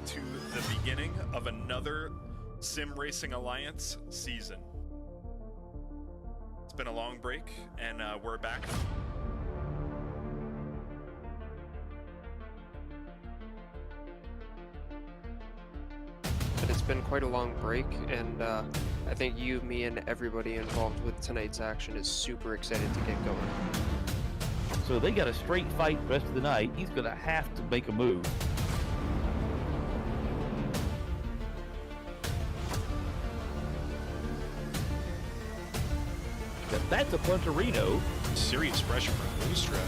To the beginning of another Sim Racing Alliance season. It's been a long break, and we're back. It's been quite a long break, and I think you, me, and everybody involved with tonight's action is super excited to get going. So they got a straight fight the rest of the night. He's going to have to make a move. That's a Punterino. Serious pressure from Boostra.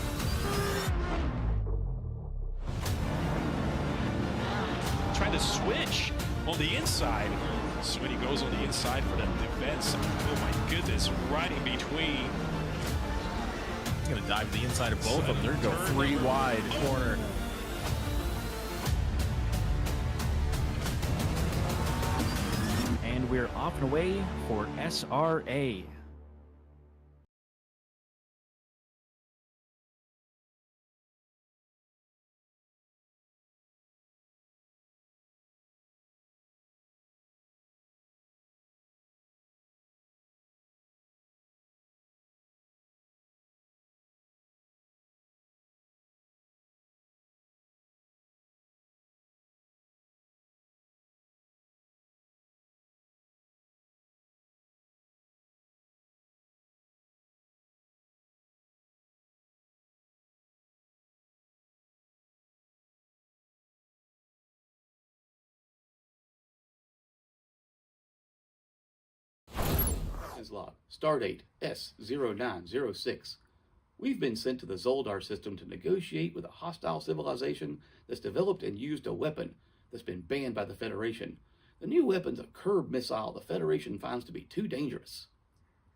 Trying to switch on the inside. Sweeney goes on the inside for the defense. Oh my goodness, right in between. He's going to dive to the inside of both of them. They're going to go three wide corner. And we're off and away for SRA. Log, Stardate S0906. We've been sent to the Zolder system to negotiate with a hostile civilization that's developed and used a weapon that's been banned by the Federation. The new weapon's a curb missile the Federation finds to be too dangerous.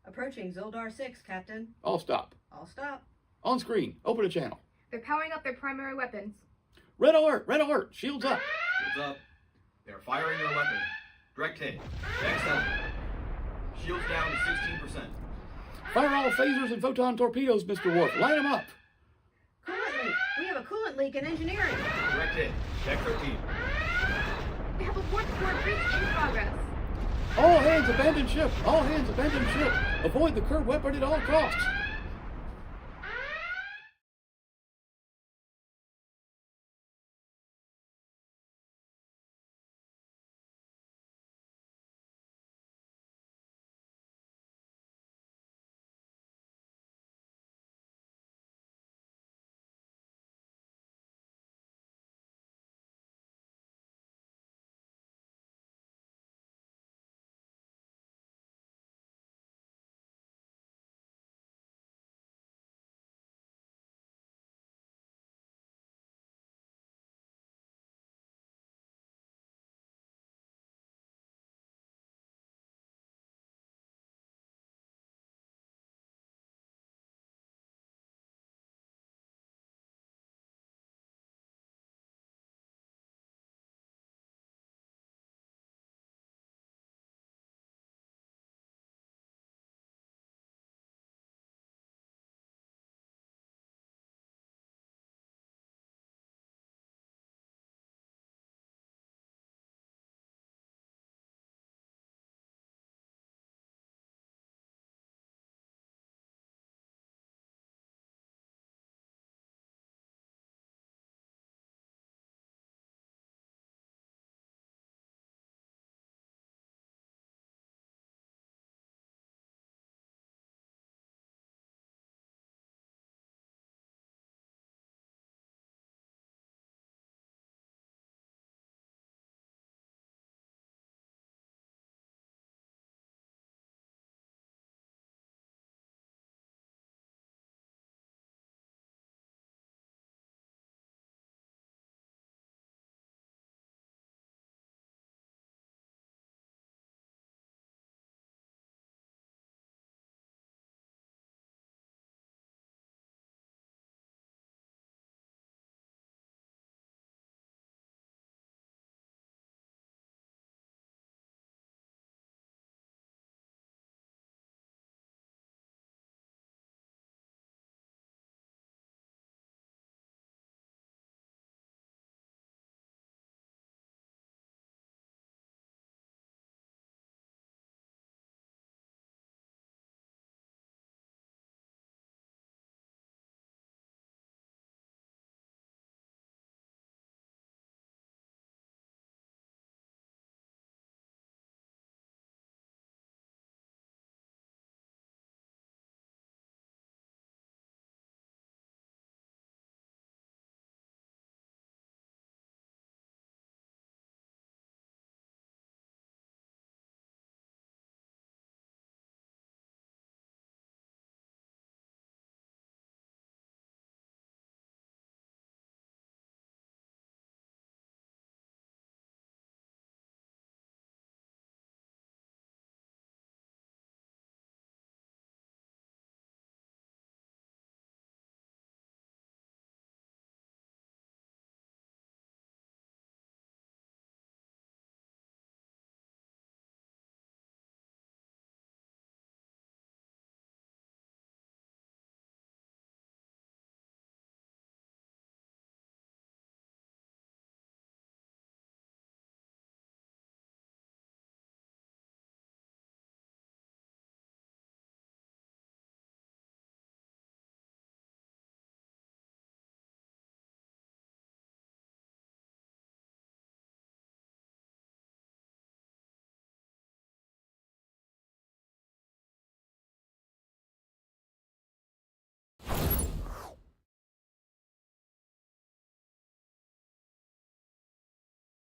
Approaching Zolder 6, Captain. All stop. All stop. On screen, open a channel. They're powering up their primary weapons. Red alert! Red alert! Shields up! Shields up. They're firing their weapon. Direct hit. Excellent. Shields down to 16%. Fire all phasers and photon torpedoes, Mr. Worf. Light them up. Coolant leak. We have a coolant leak in engineering. Direct hit. Deck 13. We have a fourth floor breach in progress. All hands abandon ship. All hands abandon ship. Avoid the curb weapon at all costs.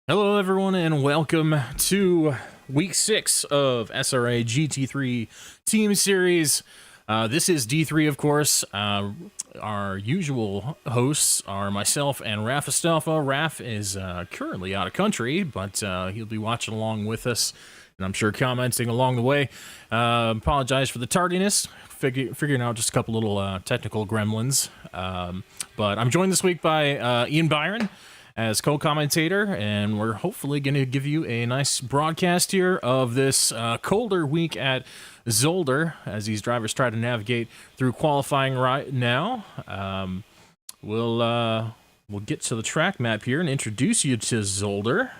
Hello, everyone, and welcome to week 6 of SRA GT3 Team Series. This is D3, of course. Our usual hosts are myself and Raf Estelfa. Raf is currently out of country, but he'll be watching along with us, and I'm sure commenting along the way. Apologize for the tardiness, figuring out just a couple little technical gremlins. But I'm joined this week by Ian Byron as co-commentator, and we're hopefully going to give you a nice broadcast here of this colder week at Zolder as these drivers try to navigate through qualifying right now. We'll get to the track map here and introduce you to Zolder.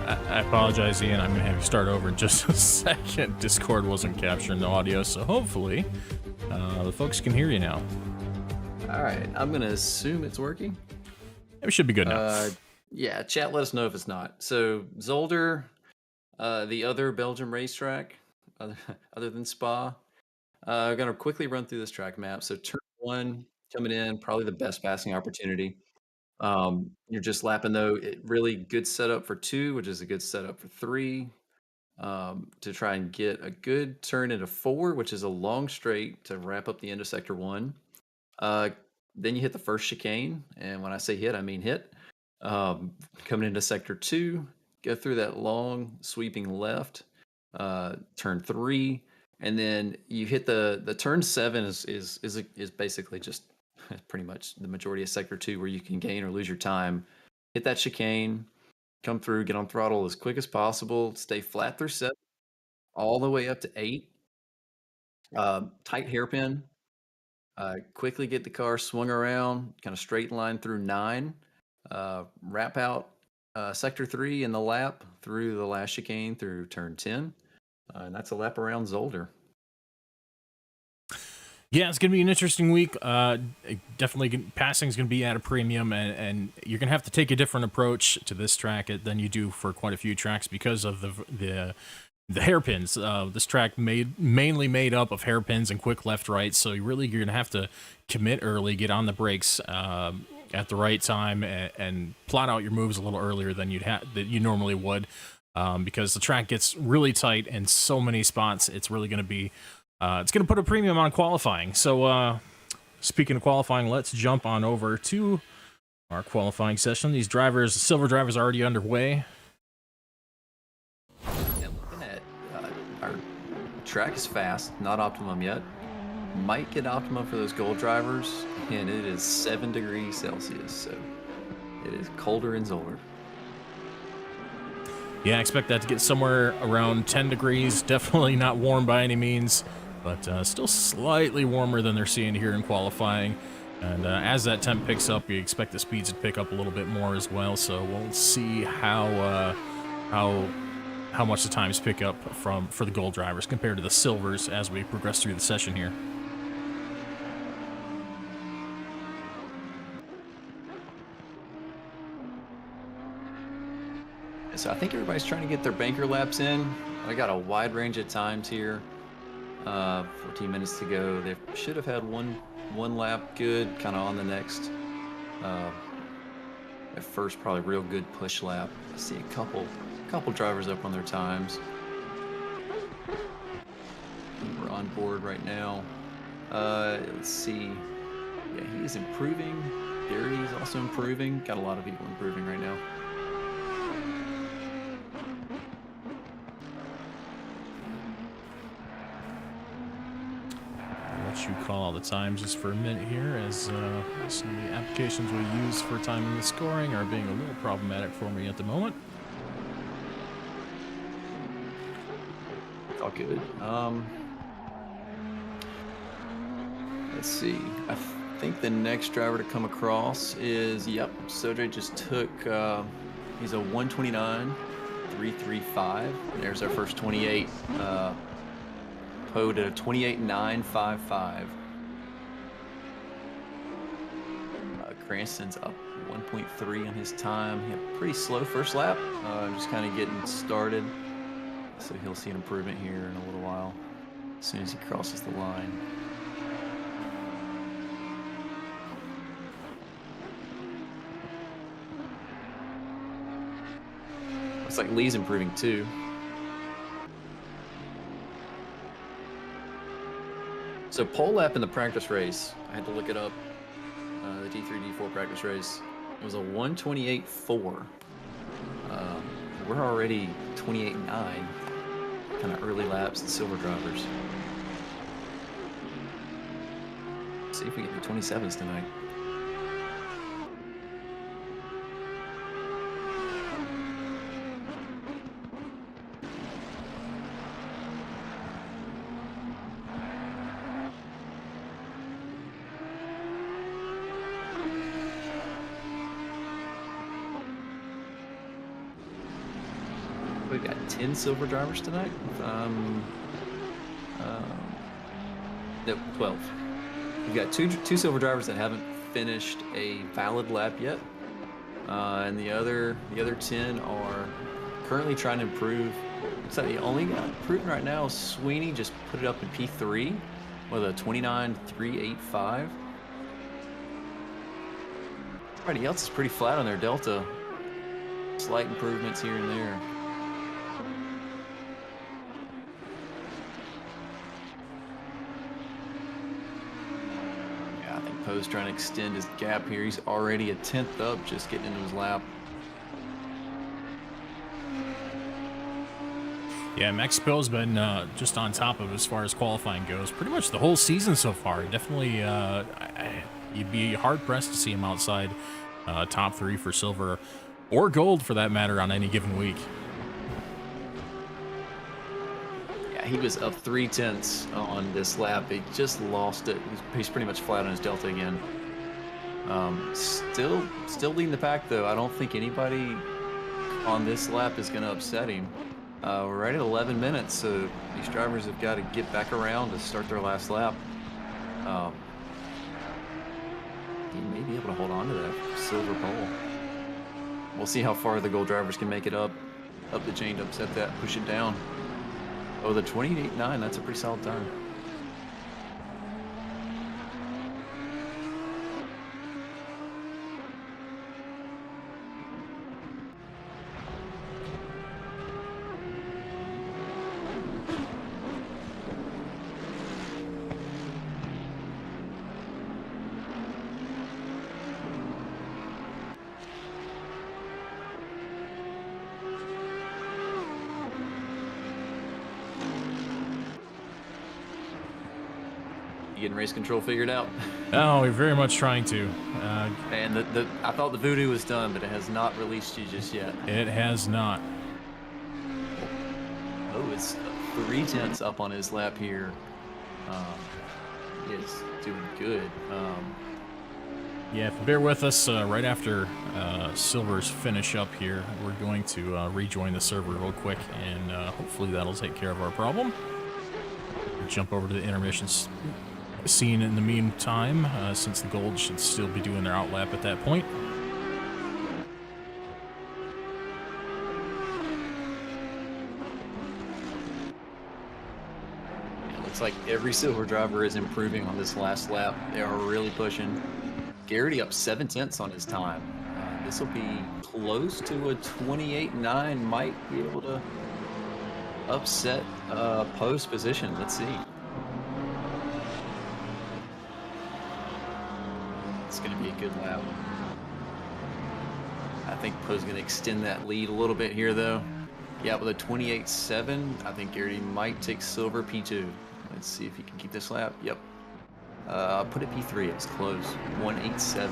I apologize, Ian. I'm going to have you start over in just a second. Discord wasn't capturing the audio, so hopefully the folks can hear you now. All right, I'm going to assume it's working. It should be good now. Yeah, chat, let us know if it's not. So, Zolder, the other Belgium racetrack, other than Spa, I'm going to quickly run through this track map. So, turn 1 coming in, probably the best passing opportunity. You're just lapping though, really good setup for 2, which is a good setup for 3, to try and get a good turn into 4, which is a long straight to wrap up the end of sector 1. Then you hit the first chicane, and when I say hit, I mean hit. Coming into sector 2, go through that long sweeping left, turn 3, and then you hit the turn 7 is basically just pretty much the majority of sector 2 where you can gain or lose your time. Hit that chicane, come through, get on throttle as quick as possible, stay flat through 7, all the way up to 8. Tight hairpin. Quickly get the car swung around, kind of straight line through 9. Wrap out sector 3 in the lap through the last chicane through turn 10. And that's a lap around Zolder. Yeah, it's going to be an interesting week. Definitely, passing is going to be at a premium, and you're going to have to take a different approach to this track than you do for quite a few tracks because of the hairpins. This track mainly made up of hairpins and quick left-right, so you're going to have to commit early, get on the brakes at the right time, and plot out your moves a little earlier than you normally would, because the track gets really tight in so many spots. It's really going to be it's going to put a premium on qualifying. So, speaking of qualifying, let's jump on over to our qualifying session. These drivers, the silver drivers, are already underway. Yeah, looking at our track is fast, not optimum yet. Might get optimum for those gold drivers, and it is 7 degrees Celsius, so it is colder in Zolder. Yeah, I expect that to get somewhere around 10 degrees. Definitely not warm by any means, but still slightly warmer than they're seeing here in qualifying. And as that temp picks up, we expect the speeds to pick up a little bit more as well. So we'll see how much the times pick up for the gold drivers compared to the silvers as we progress through the session here. So I think everybody's trying to get their banker laps in. I got a wide range of times here. 14 minutes to go. They should have had one lap good, kind of on the next. At first, probably real good push lap. I see a couple drivers up on their times. We're on board right now. Let's see. Yeah, he is improving. Gary's also improving. Got a lot of people improving right now. issue call all the time just for a minute here, as some of the applications we use for timing the scoring are being a little problematic for me at the moment. It's all good. Let's see. I think the next driver to come across is, yep, Zolder just took, he's a 129.335. There's our first 28. Poe did a 28.955. Cranston's up 1.3 on his time. He had a pretty slow first lap, just kind of getting started. So he'll see an improvement here in a little while, as soon as he crosses the line. Looks like Lee's improving too. So pole lap in the practice race, I had to look it up. The D3, D4 practice race, it was a 128.4. We're already 28.9, kind of early laps and silver drivers. Let's see if we get the 27s tonight. We've got 10 silver drivers tonight. No, 12. We've got two silver drivers that haven't finished a valid lap yet, and the other 10 are currently trying to improve. So the only guy improving right now is Sweeney. Just put it up in P3 with a 29.385. Everybody else is pretty flat on their delta. Slight improvements here and there. Poe's trying to extend his gap here. He's already a 10th up, just getting into his lap. Yeah, Max Poe's been just on top of as far as qualifying goes pretty much the whole season so far. Definitely, you'd be hard-pressed to see him outside top 3 for silver or gold, for that matter, on any given week. He was up 3/10 on this lap. He just lost it. He's pretty much flat on his delta again. Still leading the pack though. I don't think anybody on this lap is going to upset him. We're right at 11 minutes, so these drivers have got to get back around to start their last lap. He may be able to hold on to that silver pole. We'll see how far the gold drivers can make it up the chain to upset that, push it down. Oh, the 28.9, that's a pretty solid time. Getting race control figured out? Oh, we're very much trying to. And I thought the voodoo was done, but it has not released you just yet. It has not. Oh, it's 3/10 up on his lap here. He is doing good. Yeah, if you bear with us, right after Silver's finish up here, we're going to rejoin the server real quick, and hopefully that'll take care of our problem. We'll jump over to the intermission scene in the meantime, since the gold should still be doing their outlap at that point. It looks like every silver driver is improving on this last lap. They are really pushing. Garrity up 7/10 on his time. This will be close to a 28.9. Might be able to upset Poe's position. Let's see. It's going to be a good lap. I think Poe's going to extend that lead a little bit here, though. Yeah, with a 28.7, I think Garrity might take silver P2. Let's see if he can keep this lap. Yep. Put it P3. It was close. 187.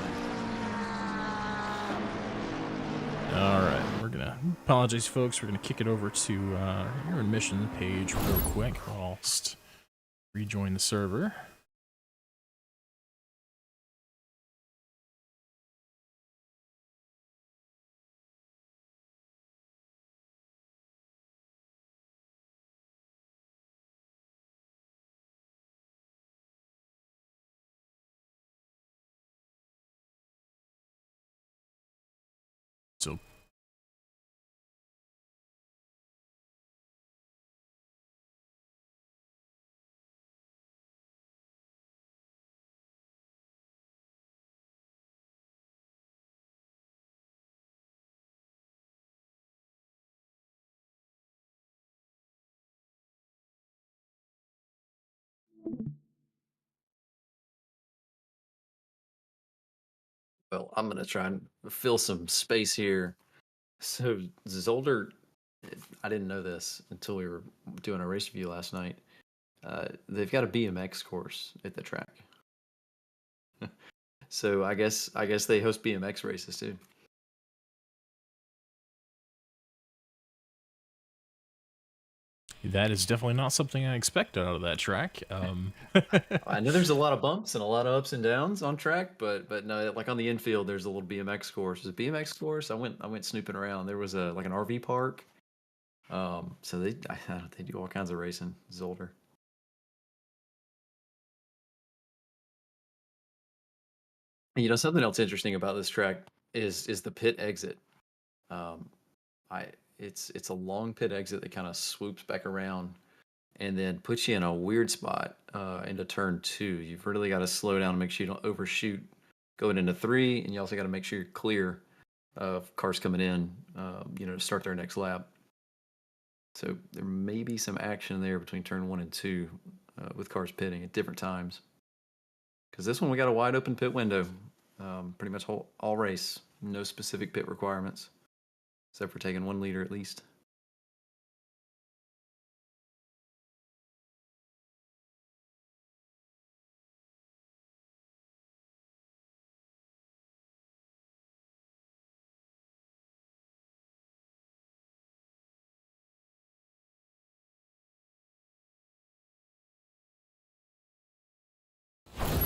All right, we're gonna apologize, folks. We're gonna kick it over to your admission page real quick. I'll just rejoin the server. So Well, I'm going to try and fill some space here. So, Zolder, I didn't know this until we were doing a race review last night. They've got a BMX course at the track. So I guess they host BMX races too. that is definitely not something I expected out of that track. I know there's a lot of bumps and a lot of ups and downs on track, but no, like on the infield, there's a little BMX course. There's a BMX course. I went snooping around. There was an RV park. So they do all kinds of racing. Zolder. And, you know, something else interesting about this track is the pit exit. It's a long pit exit that kind of swoops back around and then puts you in a weird spot into turn 2. You've really got to slow down and make sure you don't overshoot going into 3, and you also got to make sure you're clear of cars coming in, to start their next lap. So there may be some action there between turn 1 and 2 with cars pitting at different times. Because this one we got a wide open pit window, pretty much all race, no specific pit requirements, except for taking 1 liter at least.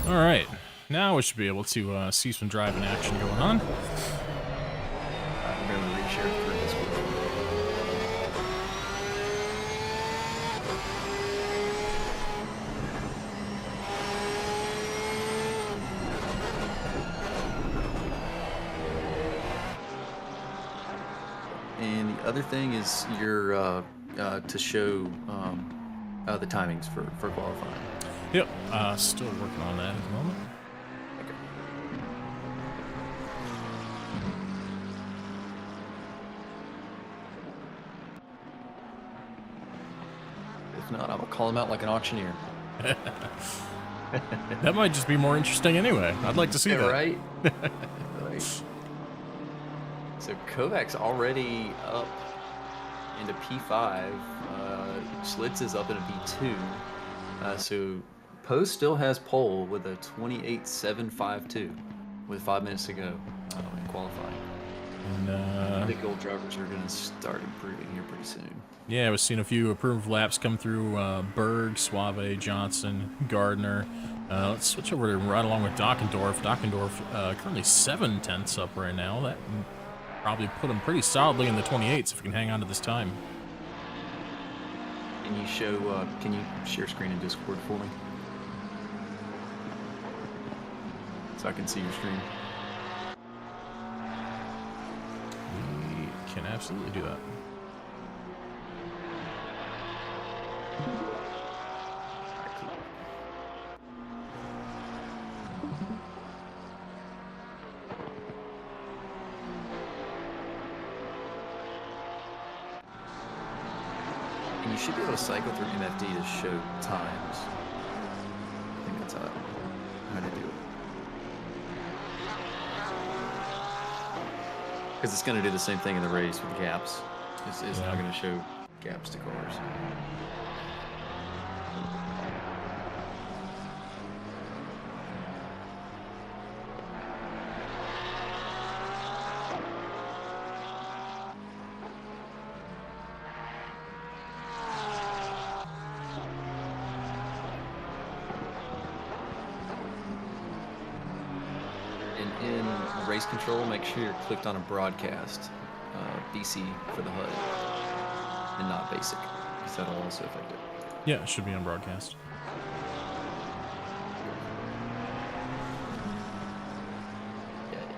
All right, now we should be able to see some driving action going on. I'm going to reshare through this one. And the other thing is your to show the timings for qualifying. Yep, still working on that at the moment. Okay. If not, I will call him out like an auctioneer. That might just be more interesting anyway. I'd like to see that. Right? Right. So Kovac's already up into P5. Schlitz is up into P2. So Poe still has pole with a 28.752 with 5 minutes to go in qualifying. And, I think old drivers are going to start improving here pretty soon. yeah, we've seen a few approved laps come through. Berg, Suave, Johnson, Gardner. Let's switch over to right along with Dockendorf. Dockendorf currently 7 tenths up right now. That would probably put him pretty solidly in the 28s if we can hang on to this time. Can you share screen in Discord for me? So I can see your screen. We can absolutely do that. And you should be able to cycle through MFD to show times. I think that's how to do it. Because it's going to do the same thing in the race with gaps. It's not going to show gaps to cars. And in race control, make sure you're clicked on a broadcast, BC for the HUD, and not basic, because that'll also affect it. Yeah, it should be on broadcast.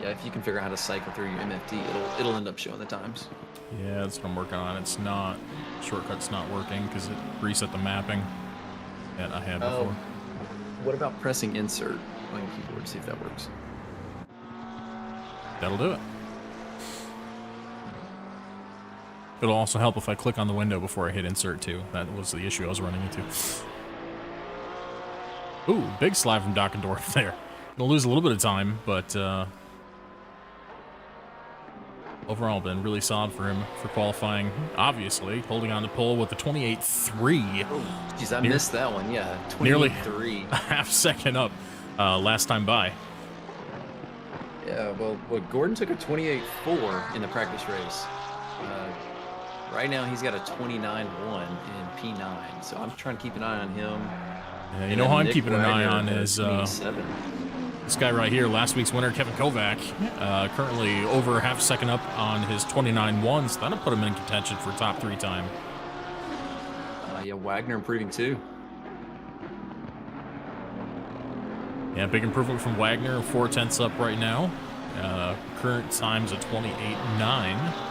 Yeah, if you can figure out how to cycle through your MFD, it'll end up showing the times. Yeah, that's what I'm working on. It's not, shortcut's not working because it reset the mapping that I had before. What about pressing insert on your keyboard, see if that works? That'll do it. It'll also help if I click on the window before I hit insert too. That was the issue I was running into. Ooh, big slide from Dockendorf there. Gonna lose a little bit of time, but overall been really solid for him for qualifying. Obviously, holding on to pole with the 28.3. Oh, geez, I missed that one. Yeah, 28.3. Nearly a half second up last time by. Yeah, well, Gordon took a 28.4 in the practice race. Right now, he's got a 29.1 in P9, so I'm trying to keep an eye on him. Yeah, you know who I'm Nick keeping an eye Wagner on is this guy right here, last week's winner, Kevin Kovac, currently over half a second up on his 29.1, so that'll put him in contention for top 3 time. Yeah, Wagner improving too. Yeah, big improvement from Wagner, 4/10 up right now. Current time's a 28.9.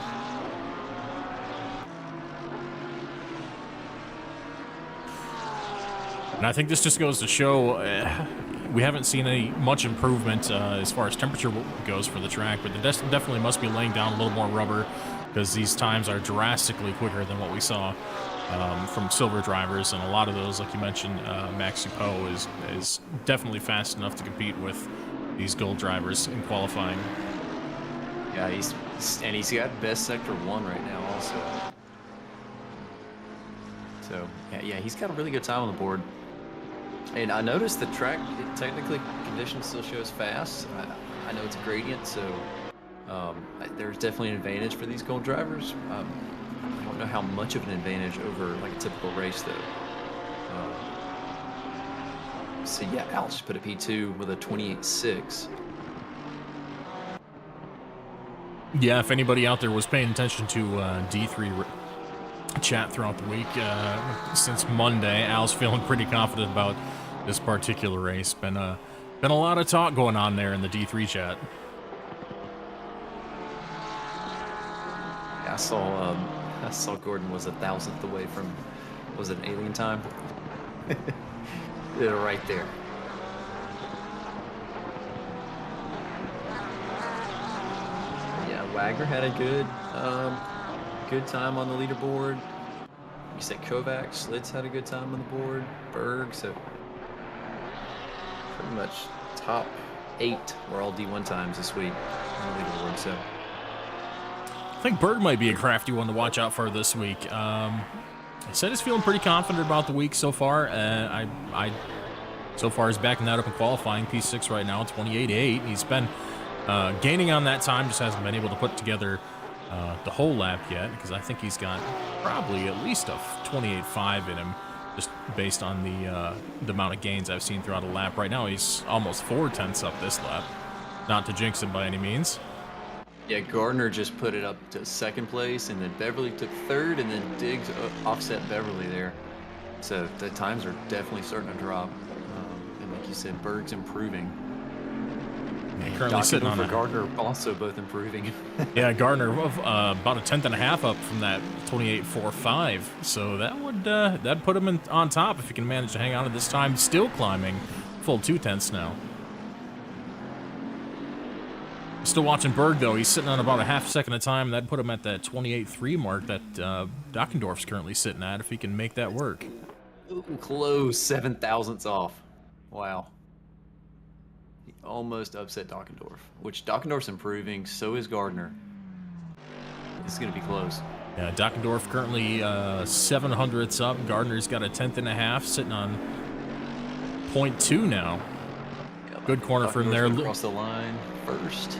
And I think this just goes to show we haven't seen much improvement as far as temperature goes for the track, but it definitely must be laying down a little more rubber because these times are drastically quicker than what we saw from silver drivers, and a lot of those, like you mentioned, Max Supo is definitely fast enough to compete with these gold drivers in qualifying. Yeah, he's got best sector 1 right now also. So yeah, he's got a really good time on the board. And I noticed the track, technically conditions still shows fast. I know it's a gradient, so there's definitely an advantage for these gold drivers. I don't know how much of an advantage over like a typical race though. So yeah, Alex just put a P2 with a 28.6. Yeah, if anybody out there was paying attention to D3 chat throughout the week, since Monday, Al's feeling pretty confident about this particular race. Been a lot of talk going on there in the D3 chat. I saw Gordon was 1,000th away from, was it an alien time? Yeah, right there. Yeah, Wagner had a good time on the leaderboard. You said Kovac, Slits had a good time on the board. Berg, so pretty much top 8 were all D1 times this week on the leaderboard. So I think Berg might be a crafty one to watch out for this week. He said he's feeling pretty confident about the week so far. I so far is backing that up in qualifying. P6 right now, 28.8. He's been gaining on that time, just hasn't been able to put together the whole lap yet, because I think he's got probably at least a 28.5 in him, just based on the amount of gains I've seen throughout a lap. Right now, he's almost 4/10 up this lap. Not to jinx him by any means. yeah, Gardner just put it up to 2nd place, and then Beverly took 3rd, and then Diggs offset Beverly there. So the times are definitely starting to drop. And like you said, Berg's improving. Currently sitting on Gardner also both improving. Yeah, Gardner about a 10.5 up from that 28.45. So that would that'd put him on top if he can manage to hang on at this time. Still climbing, full 2/10 now. Still watching Berg though. He's sitting on about a half second of time. That'd put him at that 28.3 mark that Dockendorf's currently sitting at. If he can make that work. Ooh, close, 7 thousandths off. Wow. He almost upset Dockendorf, which Dockendorf's improving. So is Gardner. This is gonna be close. Yeah, Dockendorf currently 700ths up. Gardner's got a 10.5, sitting on 0.2 now. Yeah, Good corner from there. Across the line first.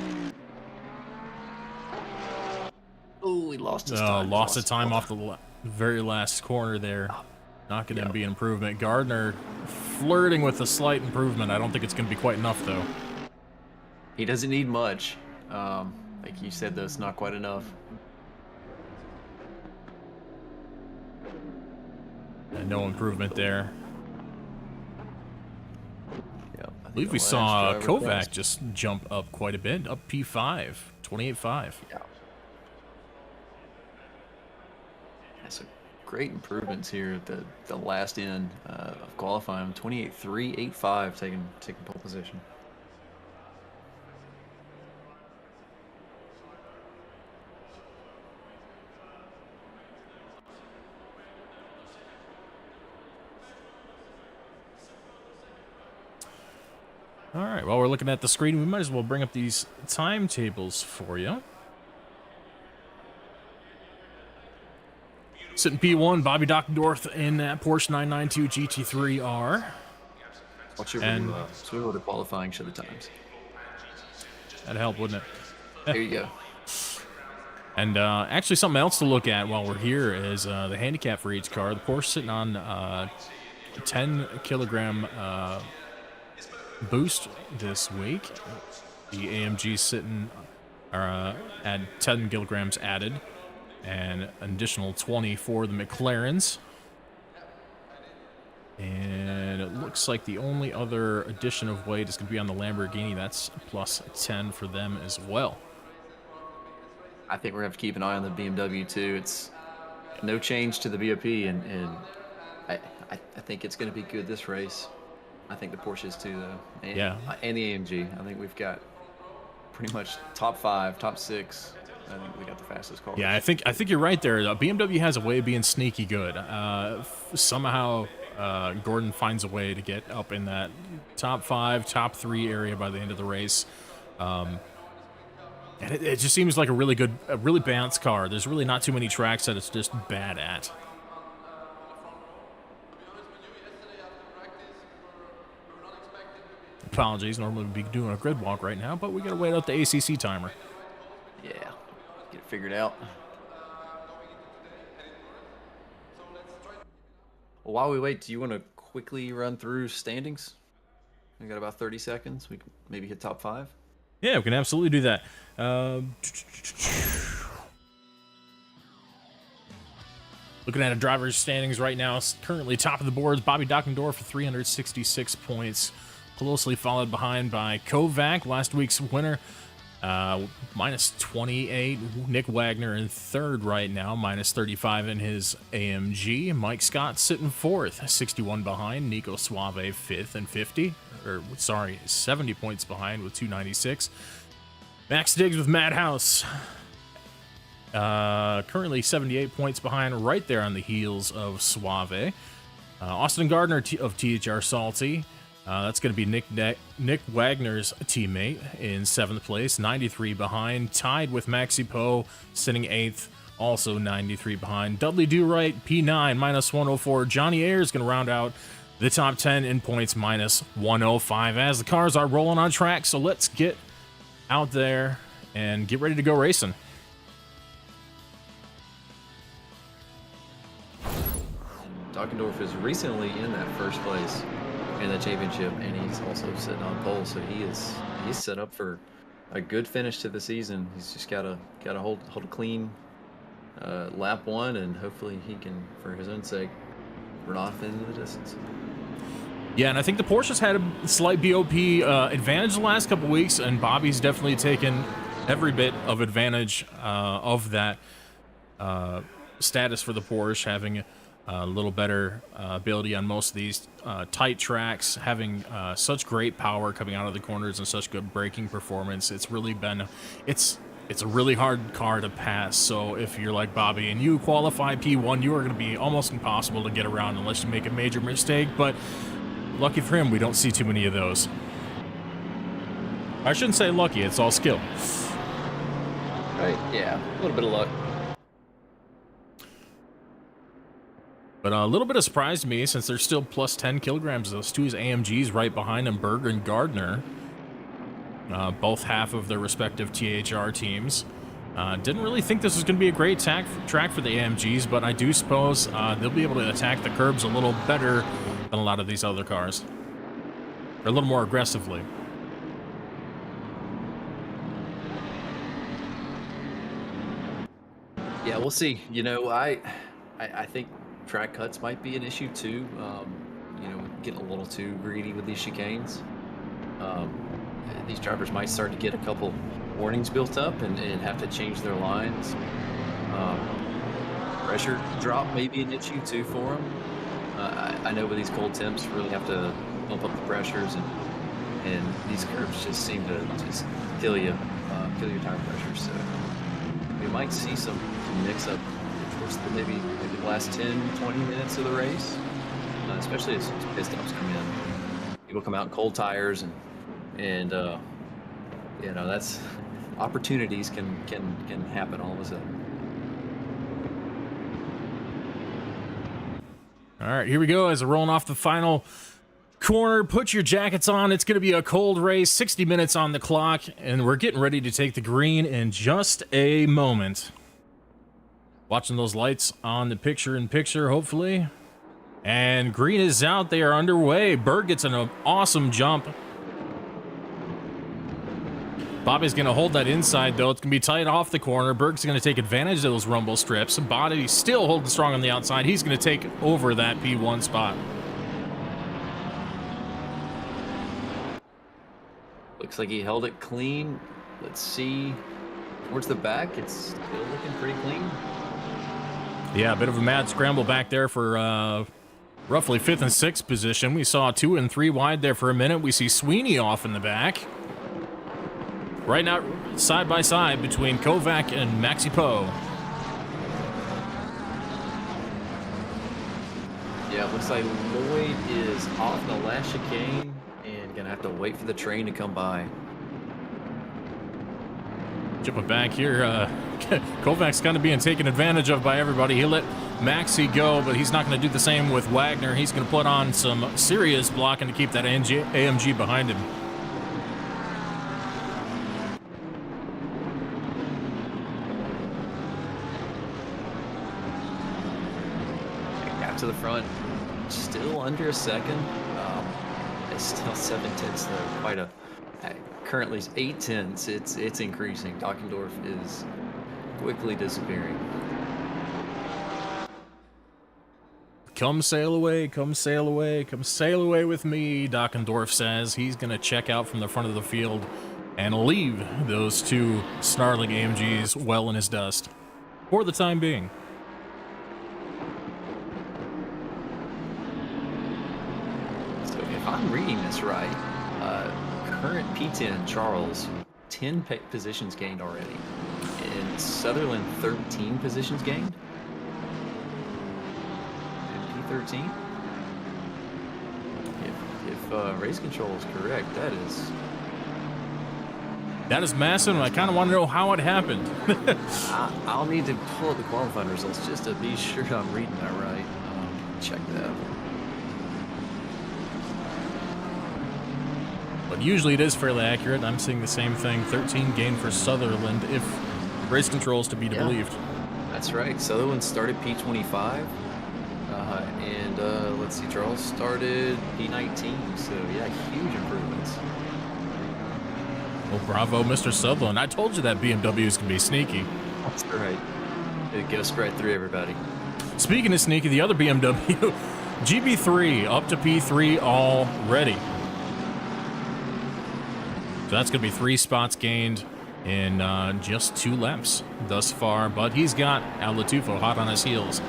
Oh, he lost his time. Lost the time off the very last corner there. Not going to be an improvement. Gardner flirting with a slight improvement. I don't think it's going to be quite enough, though. He doesn't need much. Like you said, though, it's not quite enough. No improvement there. Yeah, I believe we saw Kovac just jump up quite a bit, up P5, 28.5. Yeah. So great improvements here at the last end of qualifying. 28.385 taking pole position. All right, while we're looking at the screen, we might as well bring up these timetables for you. Sitting P1, Bobby Dockendorf in that Porsche 992 GT3R. What's your order qualifying show the times? That'd help, wouldn't it? There you go. And actually, something else to look at while we're here is the handicap for each car. The Porsche sitting on 10 kilogram boost this week. The AMG sitting at 10 kilograms added, and an additional 20 for the McLarens. And it looks like the only other addition of weight is going to be on the Lamborghini. That's plus 10 for them as well. I think we're going to have to keep an eye on the BMW too. It's no change to the BOP, and I think it's going to be good this race. I think the Porsche is too, though. And, yeah. And the AMG. I think we've got pretty much top 5, top 6. I think we got the fastest car. Yeah, I think you're right there. BMW has a way of being sneaky good. Somehow Gordon finds a way to get up in that top 5, top 3 area by the end of the race. And it just seems like a really balanced car. There's really not too many tracks that it's just bad at. Apologies, normally we'd be doing a grid walk right now, but we gotta wait out the ACC timer. Yeah, get it figured out. Well, while we wait, do you want to quickly run through standings? We got about 30 seconds. We can maybe hit top 5. Yeah, we can absolutely do that. Looking at a driver's standings right now, currently top of the boards, Bobby Dockendorf for 366 points. Closely followed behind by Kovac, last week's winner, minus 28. Nick Wagner in third right now, minus 35 in his AMG. Mike Scott sitting fourth, 61 behind. Nico Suave fifth and 70 points behind with 296. Max Diggs with Madhouse, currently 78 points behind, right there on the heels of Suave. Austin Gardner of THR Salty. That's going to be Nick Wagner's teammate in 7th place, 93 behind. Tied with Maxi Poe, sitting 8th, also 93 behind. Dudley Do-Right, P9, minus 104. Johnny Ayer is going to round out the top 10 in points, minus 105, as the cars are rolling on track. So let's get out there and get ready to go racing. Dockendorf is recently in that first place in the championship, and he's also sitting on pole, so he's set up for a good finish to the season. He's just gotta hold a clean lap 1, and hopefully he can, for his own sake, run off into the distance. Yeah, and I think the Porsche's had a slight BOP advantage the last couple weeks, and Bobby's definitely taken every bit of advantage of that status for the Porsche, having a little better ability on most of these tight tracks, having such great power coming out of the corners and such good braking performance. It's really been, it's a really hard car to pass. So if you're like Bobby and you qualify P1, you are going to be almost impossible to get around unless you make a major mistake. But lucky for him, we don't see too many of those. I shouldn't say lucky, it's all skill. Right, yeah, a little bit of luck. But a little bit of surprise to me, since there's still plus 10 kilograms. Those two AMGs right behind him, Berger and Gardner, both half of their respective THR teams. Didn't really think this was going to be a great track for the AMGs, but I do suppose they'll be able to attack the curbs a little better than a lot of these other cars. Or a little more aggressively. Yeah, we'll see. You know, I think track cuts might be an issue too. You know, getting a little too greedy with these chicanes. These drivers might start to get a couple warnings built up and have to change their lines. Pressure drop may be an issue too for them. I know with these cold temps, you really have to bump up the pressures, and these curves just seem to just kill you, kill your tire pressure. So we might see some mix-up towards maybe the last 10-20 minutes of the race, especially as pit stops come in. People come out in cold tires, and you know, that's opportunities can happen all of a sudden. All right, here we go as we're rolling off the final corner. Put your jackets on. It's going to be a cold race, 60 minutes on the clock, and we're getting ready to take the green in just a moment. Watching those lights on the picture-in-picture, hopefully. And green is out. They are underway. Berg gets an awesome jump. Bobby's going to hold that inside, though. It's going to be tight off the corner. Berg's going to take advantage of those rumble strips. Bobby still holding strong on the outside. He's going to take over that P1 spot. Looks like he held it clean. Let's see. Towards the back, it's still looking pretty clean. Yeah, a bit of a mad scramble back there for roughly 5th and 6th position. We saw 2 and 3 wide there for a minute. We see Sweeney off in the back. Right now, side by side between Kovac and Maxi Poe. Yeah, it looks like Lloyd is off the last chicane and gonna have to wait for the train to come by. Jumping back here, Kovac's kind of being taken advantage of by everybody. He let Maxi go, but he's not going to do the same with Wagner. He's going to put on some serious blocking to keep that AMG behind him. To the front, still under a second. It's still 7/10 though. Quite a. Currently 8/10. It's increasing. Dockendorf is quickly disappearing. Come sail away, come sail away, come sail away with me, Dockendorf says. He's going to check out from the front of the field and leave those 2 snarling AMGs well in his dust for the time being. If I'm reading this right, current P10 Charles, 10 positions gained already, and Sutherland 13 positions gained. And P13. If race control is correct, that is massive, and I kind of want to know how it happened. I'll need to pull up the qualifying results just to be sure I'm reading that right. Check that. But usually it is fairly accurate. I'm seeing the same thing. 13 gained for Sutherland if race control is to be believed. That's right. Sutherland started P25. And let's see, Charles started P19. So, yeah, huge improvements. Well, bravo, Mr. Sutherland. I told you that BMW is going to be sneaky. That's right. It goes right through everybody. Speaking of sneaky, the other BMW, GB3 up to P3 already. So that's going to be 3 spots gained in just 2 laps thus far. But he's got Al Latufo hot on his heels.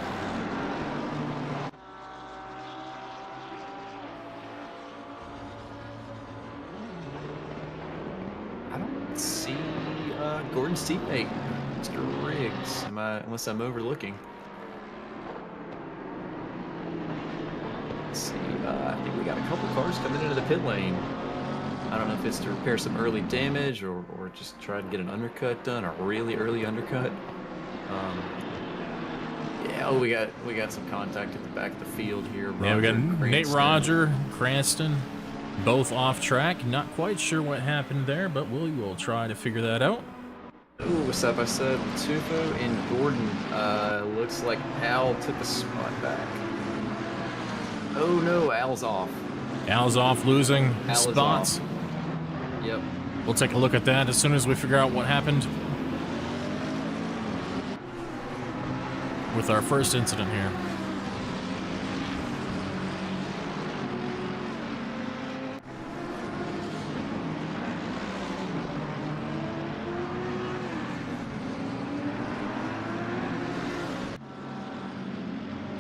I don't see Gordon's teammate, Mr. Riggs, unless I'm overlooking. Let's see. I think we got a couple cars coming into the pit lane. I don't know if it's to repair some early damage or just try to get an undercut done, a really early undercut. Yeah, we got some contact at the back of the field here. Yeah, we got Nate Roger, Cranston, both off track. Not quite sure what happened there, but we will try to figure that out. Ooh, side by side, Tufo and Gordon. Looks like Al took a spot back. Oh no, Al's off. Al's off, losing spots. Off. Yep. We'll take a look at that as soon as we figure out what happened. with our first incident here.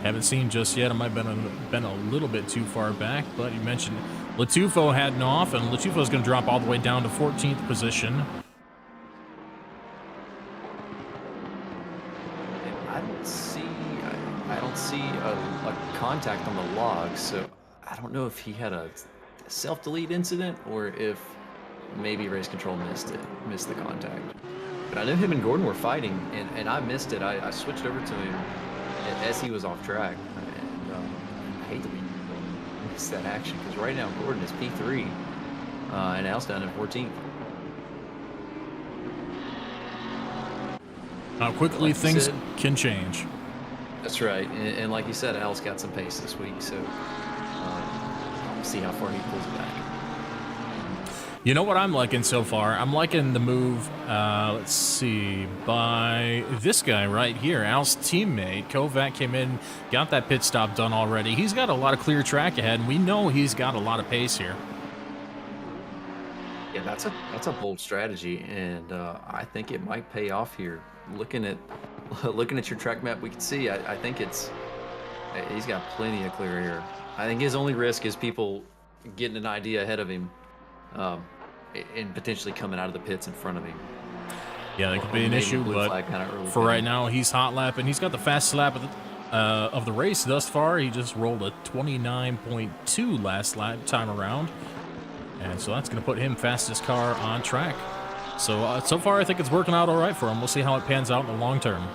Haven't seen just yet. I might have been a little bit too far back, but you mentioned Latufo heading off, and Latufo's going to drop all the way down to 14th position. I don't see a contact on the log, so I don't know if he had a self-delete incident or if maybe race control missed the contact. But I know him and Gordon were fighting, and I missed it. I switched over to him as he was off track, and I hate that we missed that action, because right now Gordon is P3 and Al's down in 14th. How quickly things can change. That's right, and like you said, Al's got some pace this week, so we'll see how far he pulls it back. You know what I'm liking so far? I'm liking the move, let's see, by this guy right here, Al's teammate. Kovac came in, got that pit stop done already. He's got a lot of clear track ahead, and we know he's got a lot of pace here. Yeah, that's a bold strategy, and I think it might pay off here. Looking at your track map, we can see. I think he's got plenty of clear air. I think his only risk is people getting an idea ahead of him, and potentially coming out of the pits in front of him. Yeah, that could be an issue, but for right now, he's hot lapping. He's got the fastest lap of the race thus far. He just rolled a 29.2 last lap time around, and so that's going to put him fastest car on track. So, so far, I think it's working out all right for him. We'll see how it pans out in the long term.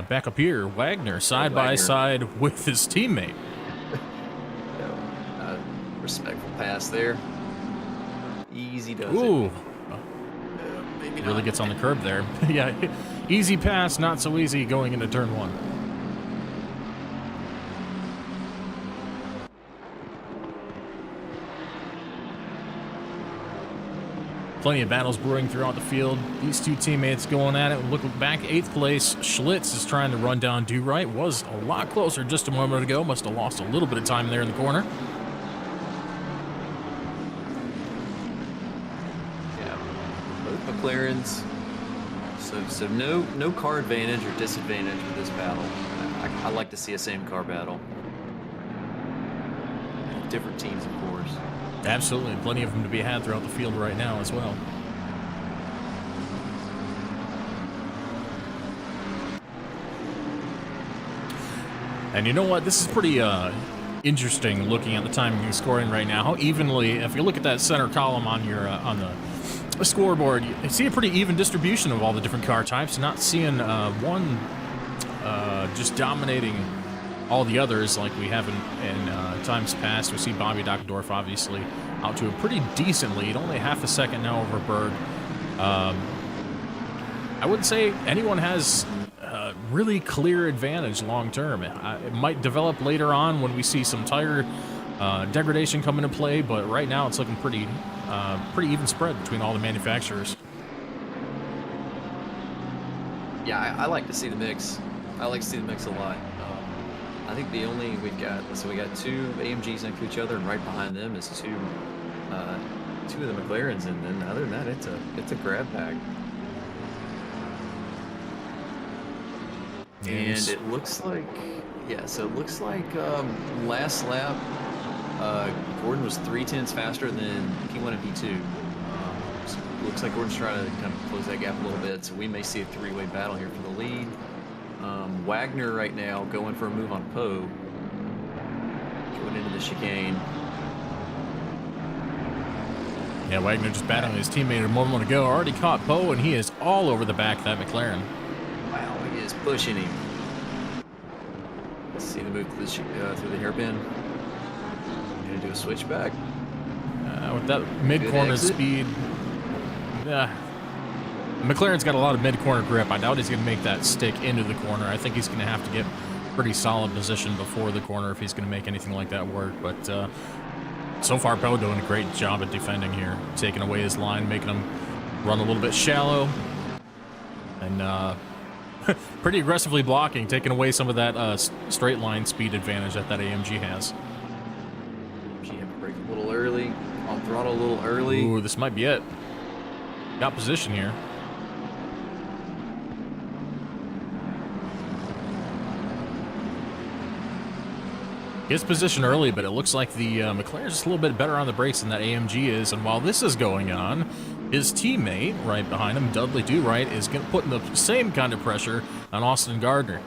Back up here, Wagner side by side with his teammate. Respectful pass there. Easy does Ooh. it. Maybe Really not. gets on the curb there. Yeah, easy pass, not so easy going into turn one. Plenty of battles brewing throughout the field. These two teammates going at it. Looking back, 8th place. Schlitz is trying to run down Do Right. Was a lot closer just a moment ago. Must have lost a little bit of time there in the corner. Yeah, both McLarens. So no car advantage or disadvantage with this battle. I like to see a same car battle. Different teams, of course. Absolutely. Plenty of them to be had throughout the field right now as well. And you know what? This is pretty interesting looking at the timing and scoring right now. How evenly, if you look at that center column on your on the scoreboard, you see a pretty even distribution of all the different car types. Not seeing one just dominating all the others like we have in times past. We see Bobby Dockendorf obviously out to a pretty decent lead, only half a second now over Berg. I wouldn't say anyone has really clear advantage long term. It might develop later on when we see some tire degradation come into play, but right now it's looking pretty even spread between all the manufacturers. Yeah, I like to see the mix. I like to see the mix a lot. I think we got two AMGs next to each other, and right behind them is two of the McLarens, and then other than that, it's a grab bag. Yes. And it looks like, last lap, Gordon was 0.3 faster than P1 and P2. So it looks like Gordon's trying to kind of close that gap a little bit, so we may see a three-way battle here for the lead. Wagner right now going for a move on Poe. Going into the chicane. Yeah, Wagner just battling his teammate a moment ago. Already caught Poe, and he is all over the back of that McLaren. Wow, he is pushing him. Let's see the move through the hairpin. Gonna do a switchback. With that mid-corner speed. McLaren's got a lot of mid-corner grip. I doubt he's going to make that stick into the corner. I think he's going to have to get pretty solid position before the corner if he's going to make anything like that work. But So far, Poe doing a great job at defending here, taking away his line, making him run a little bit shallow, and pretty aggressively blocking, taking away some of that straight line speed advantage that AMG has. AMG had to brake a little early, on throttle a little early. Ooh, this might be it. Got position here. Gets position early, but it looks like the McLaren's just a little bit better on the brakes than that AMG is. And while this is going on, his teammate right behind him, Dudley Do-Right, is putting the same kind of pressure on Austin Gardner.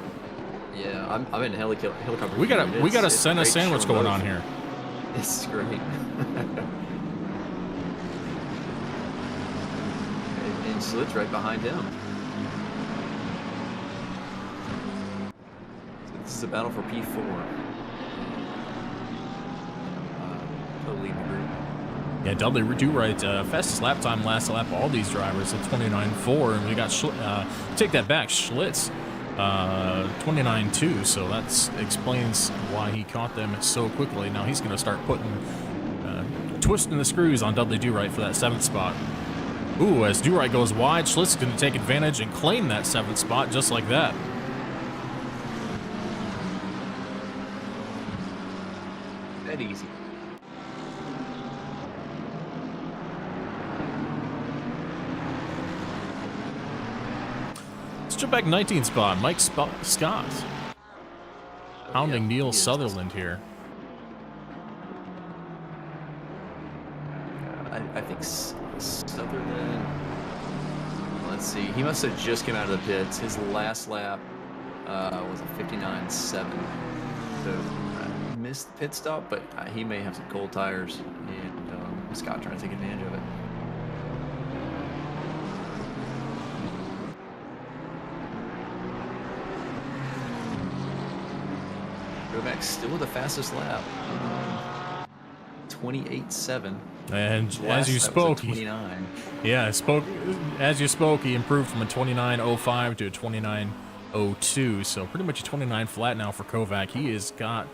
Yeah, I'm in helicopter. We got a Senna sandwich going on here. This is great. and Slit's right behind him. So this is a battle for P4. Lead the group. Yeah, Dudley Do-Right, fastest lap time last lap all these drivers at 29.4, and we got take that back, Schlitz 29.2, so that explains why he caught them so quickly. Now he's going to start putting twisting the screws on Dudley Do-Right for that 7th spot. Ooh, as Do-Right goes wide, Schlitz is going to take advantage and claim that 7th spot just like that. That easy. Jump back 19 spot, Mike Scott. Pounding Neil Sutherland here. I think Sutherland, let's see, he must have just come out of the pits. His last lap was a 59.7. So missed the pit stop, but he may have some cold tires, and Scott trying to take advantage of it. Back still with the fastest lap, 28.7. And as you spoke, he improved from a 29.05 to a 29.02. So pretty much a 29 flat now for Kovac. He has got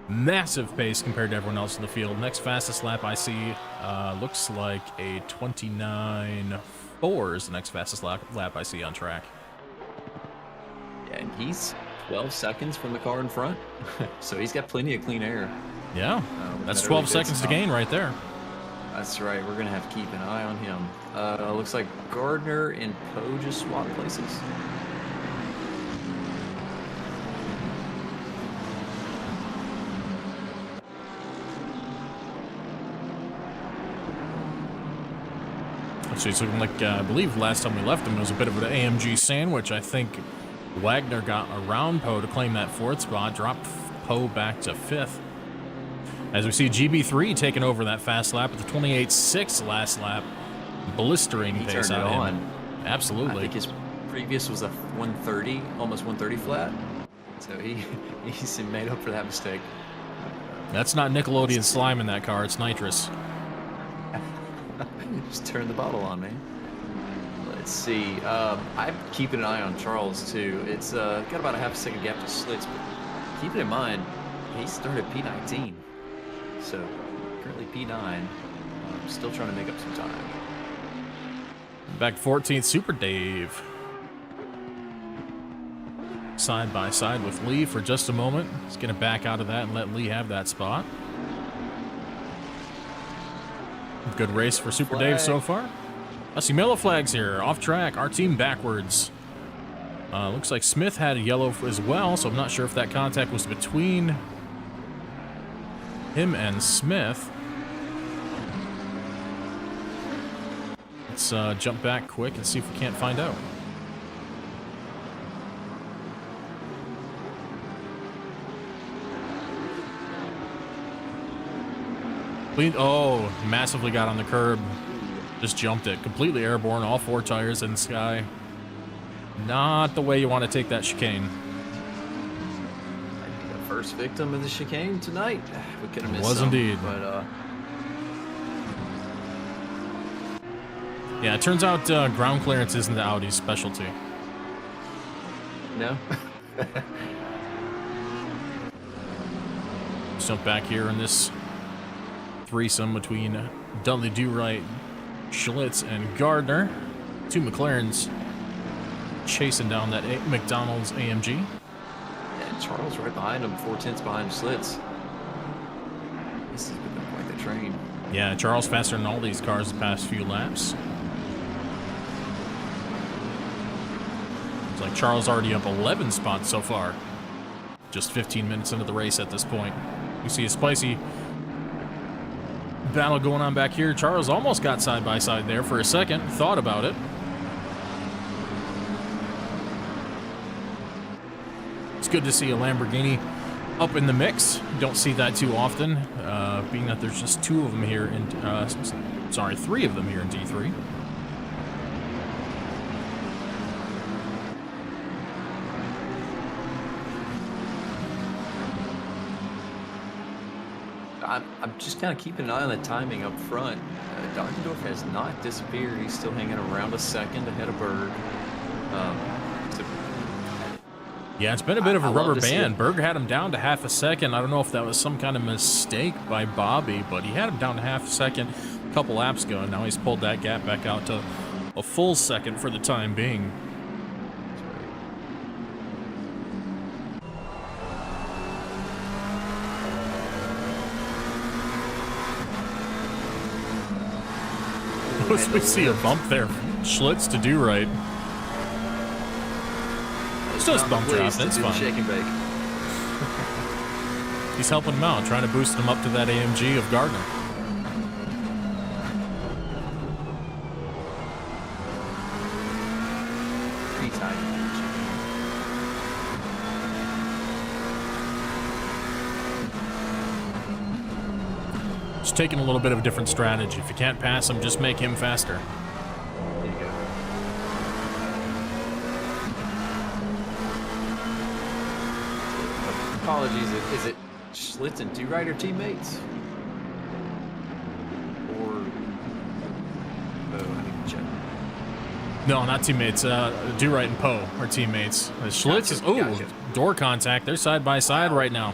massive pace compared to everyone else in the field. Next fastest lap I see looks like a 29.4 is the next fastest lap I see on track. Yeah, and he's 12 seconds from the car in front, so he's got plenty of clean air. Yeah, that's 12 seconds to gain right there. That's right, we're going to have to keep an eye on him. Looks like Gardner and Poe just swapped places. So it's looking like, I believe last time we left him, it was a bit of an AMG sandwich. I think Wagner got around Poe to claim that 4th spot, dropped Poe back to 5th. As we see GB3 taking over that fast lap with the 28.6 last lap, blistering pace out of him. Absolutely. I think his previous was a 130, almost 130 flat. So he's made up for that mistake. That's not Nickelodeon slime in that car, it's nitrous. Just turn the bottle on, man. Let's see. I'm keeping an eye on Charles too. It's got about a half a second gap to Slits, but keep it in mind, he started P19, so currently P9. Still trying to make up some time. Back 14th, Super Dave. Side by side with Lee for just a moment. He's going to back out of that and let Lee have that spot. Good race for Super Dave so far. I see yellow flags here. Off track. Our team backwards. Looks like Smith had a yellow as well, so I'm not sure if that contact was between him and Smith. Let's jump back quick and see if we can't find out. Oh, massively got on the curb. Just jumped it. Completely airborne, all 4 tires in the sky. Not the way you want to take that chicane. Might be the first victim of the chicane tonight. We could have missed Was some, indeed. But yeah, it turns out ground clearance isn't the Audi's specialty. no. Let's jump back here in this threesome between Dudley Do-Right, Schlitz, and Gardner. Two McLarens chasing down that McDonald's AMG. And Charles right behind him, 4/10 behind Schlitz. This has been quite the train. Yeah, Charles faster than all these cars the past few laps. It's like Charles already up 11 spots so far. Just 15 minutes into the race at this point. You see a spicy battle going on back here. Charles almost got side by side there for a second, thought about it. It's good to see a Lamborghini up in the mix. You don't see that too often, being that there's just two of them here in, sorry, three of them here in D3. I'm just kind of keeping an eye on the timing up front. Dockendorf has not disappeared. He's still hanging around a second ahead of Berg. Yeah, it's been a bit of a rubber band. it. Berg had him down to half a second. I don't know if that was some kind of mistake by Bobby, but he had him down to half a second a couple laps ago, and now he's pulled that gap back out to a full second for the time being. We see a bump there. Schlitz to Do-Right. It's just bump drop, that's fine. Shake and bake. He's helping him out, trying to boost him up to that AMG of Gardner. Just taking a little bit of a different strategy. If you can't pass him, just make him faster. There you go. Apologies, is it Schlitz and Do-Right are teammates? Or... Oh, I need to check. No, not teammates. Do-Right and Poe are teammates. Schlitz is... Oh, door contact. They're side by side right now.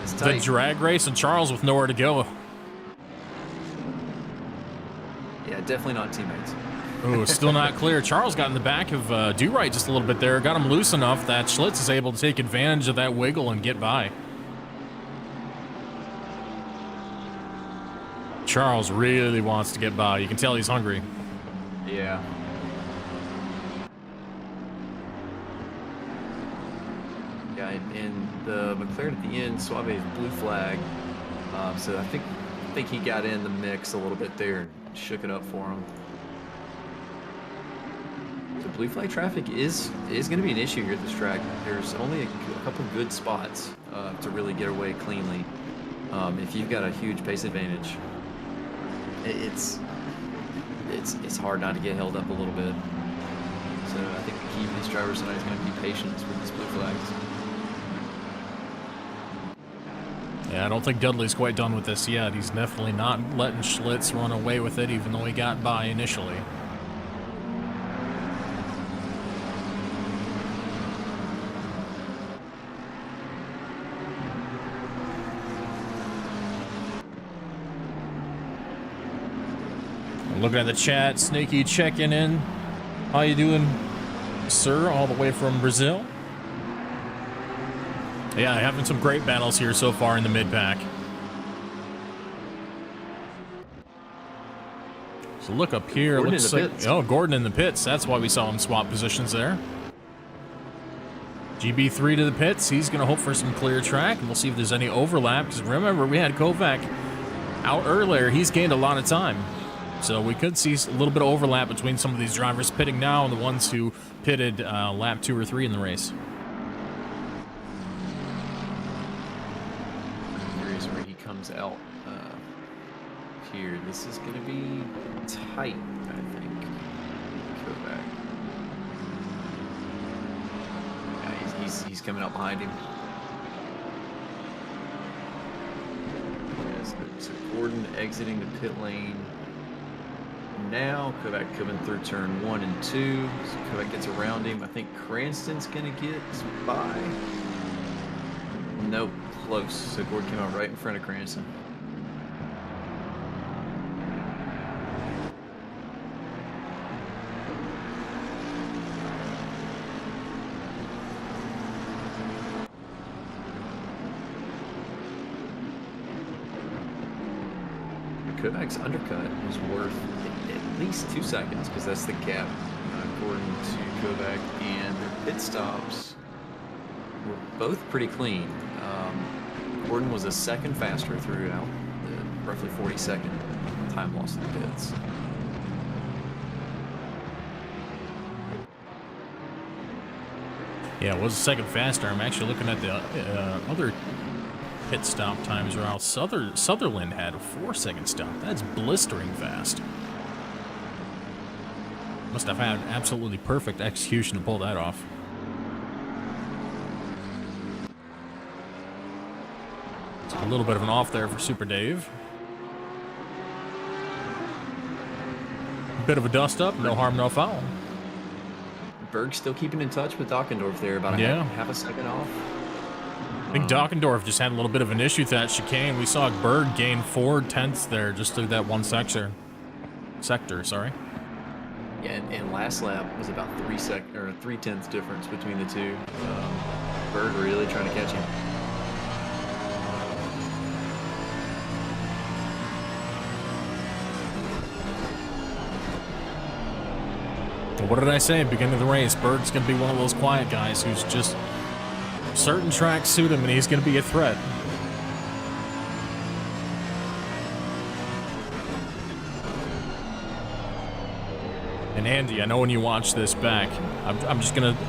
It's The tight. drag race and Charles with nowhere to go. Yeah, definitely not teammates. Ooh, still not clear. Charles got in the back of Do-Right just a little bit there. Got him loose enough that Schlitz is able to take advantage of that wiggle and get by. Charles really wants to get by. You can tell he's hungry. Yeah. Yeah, and the McLaren at the end, Suave's blue flag. So I think he got in the mix a little bit there and shook it up for him. The blue flag traffic is going to be an issue here at this track. There's only a couple good spots to really get away cleanly. If you've got a huge pace advantage, it's hard not to get held up a little bit. So I think the key for these drivers tonight is going to be patience with these blue flags. Yeah, I don't think Dudley's quite done with this yet. He's definitely not letting Schlitz run away with it, even though he got by initially. Looking at the chat, Snaky checking in. How you doing, sir? All the way from Brazil. Yeah, having some great battles here so far in the mid-pack. So look up here. Gordon Looks in the like pits. oh, Gordon in the pits. That's why we saw him swap positions there. GB3 to the pits. He's going to hope for some clear track, and we'll see if there's any overlap. Because remember, we had Kovac out earlier. He's gained a lot of time. So we could see a little bit of overlap between some of these drivers pitting now and the ones who pitted lap 2 or 3 in the race. Curious where he comes out here. This is going to be tight, I think. Go back. Yeah, he's coming out behind him. Yes, so Gordon exiting the pit lane. Now Kovac coming through turn 1 and 2. So Kovac gets around him. I think Cranston's gonna get by. Nope, close. So Gordon came out right in front of Cranston. Kovac's undercut was worth at least 2 seconds because that's the gap according to Kovac, and their pit stops were both pretty clean. Gordon was a second faster throughout the roughly 40-second time loss in the pits. Yeah, it was a second faster. I'm actually looking at the other pit stop times. Or else Sutherland had a 4-second stop. That's blistering fast. Must have had absolutely perfect execution to pull that off. It's a little bit of an off there for Super Dave. Bit of a dust up, no harm, no foul. Berg's still keeping in touch with Dockendorf there, about half a second off. I think Dockendorf just had a little bit of an issue with that chicane. We saw Berg gain 4/10 there just through that one sector. Sorry. Yeah, and last lap was about 3/10 difference between the two. Berg really trying to catch him. What did I say at the beginning of the race? Berg's going to be one of those quiet guys who's just certain tracks suit him and he's going to be a threat. And Andy, I know when you watch this back, I'm just going to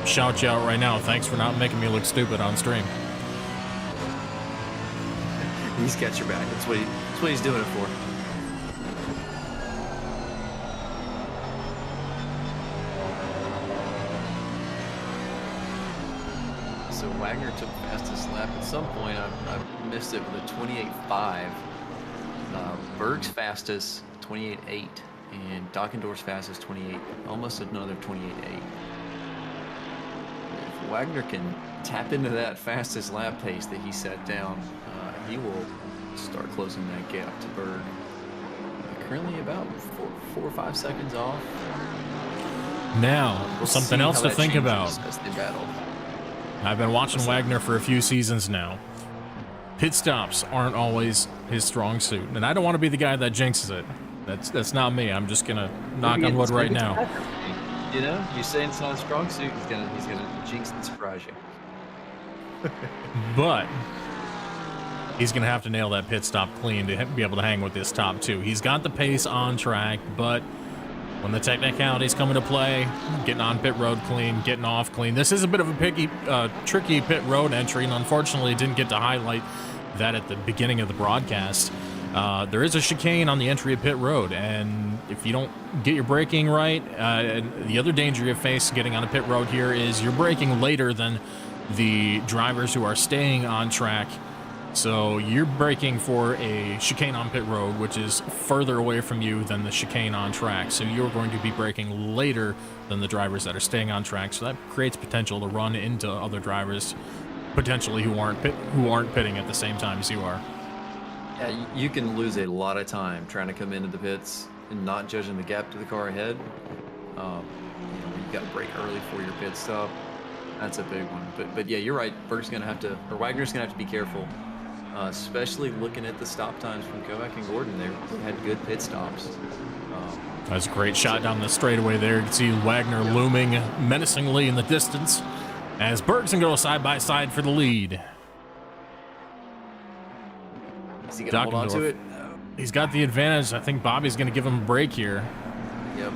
shout you out right now. Thanks for not making me look stupid on stream. He's got your back. That's what he's doing it for. So Wagner took fastest lap at some point. I missed it with a 28.5. Berg's fastest 28.8, and Dockendorf's fastest 28, almost another 28.8. If Wagner can tap into that fastest lap pace that he set down, he will start closing that gap to Berg. Currently about 4 or 5 seconds off. Now, something else to think about. As they battle. I've been watching Wagner for a few seasons now. Pit stops aren't always his strong suit, and I don't want to be the guy that jinxes it. That's not me. I'm just gonna knock on wood right now. You know, you say it's not a strong suit, he's gonna jinx and surprise you. But he's gonna have to nail that pit stop clean to be able to hang with this top two. He's got the pace on track, but when the technicalities come into play, getting on pit road clean, getting off clean. This is a bit of a tricky pit road entry, and unfortunately didn't get to highlight that at the beginning of the broadcast. There is a chicane on the entry of pit road, and if you don't get your braking right, the other danger you face getting on a pit road here is you're braking later than the drivers who are staying on track. So you're braking for a chicane on pit road, which is further away from you than the chicane on track. So you're going to be braking later than the drivers that are staying on track. So that creates potential to run into other drivers potentially who aren't pitting at the same time as you are. Yeah, you can lose a lot of time trying to come into the pits and not judging the gap to the car ahead. You've got to brake early for your pit stop. That's a big one. But yeah, you're right. Wagner's gonna have to be careful. Especially looking at the stop times from Kovac and Gordon. They had good pit stops. That's a great shot down the straightaway there. You can see Wagner looming menacingly in the distance as Berg's going to go side by side for the lead. Is he going to hold on to it? He's got the advantage. I think Bobby's going to give him a break here. Yep.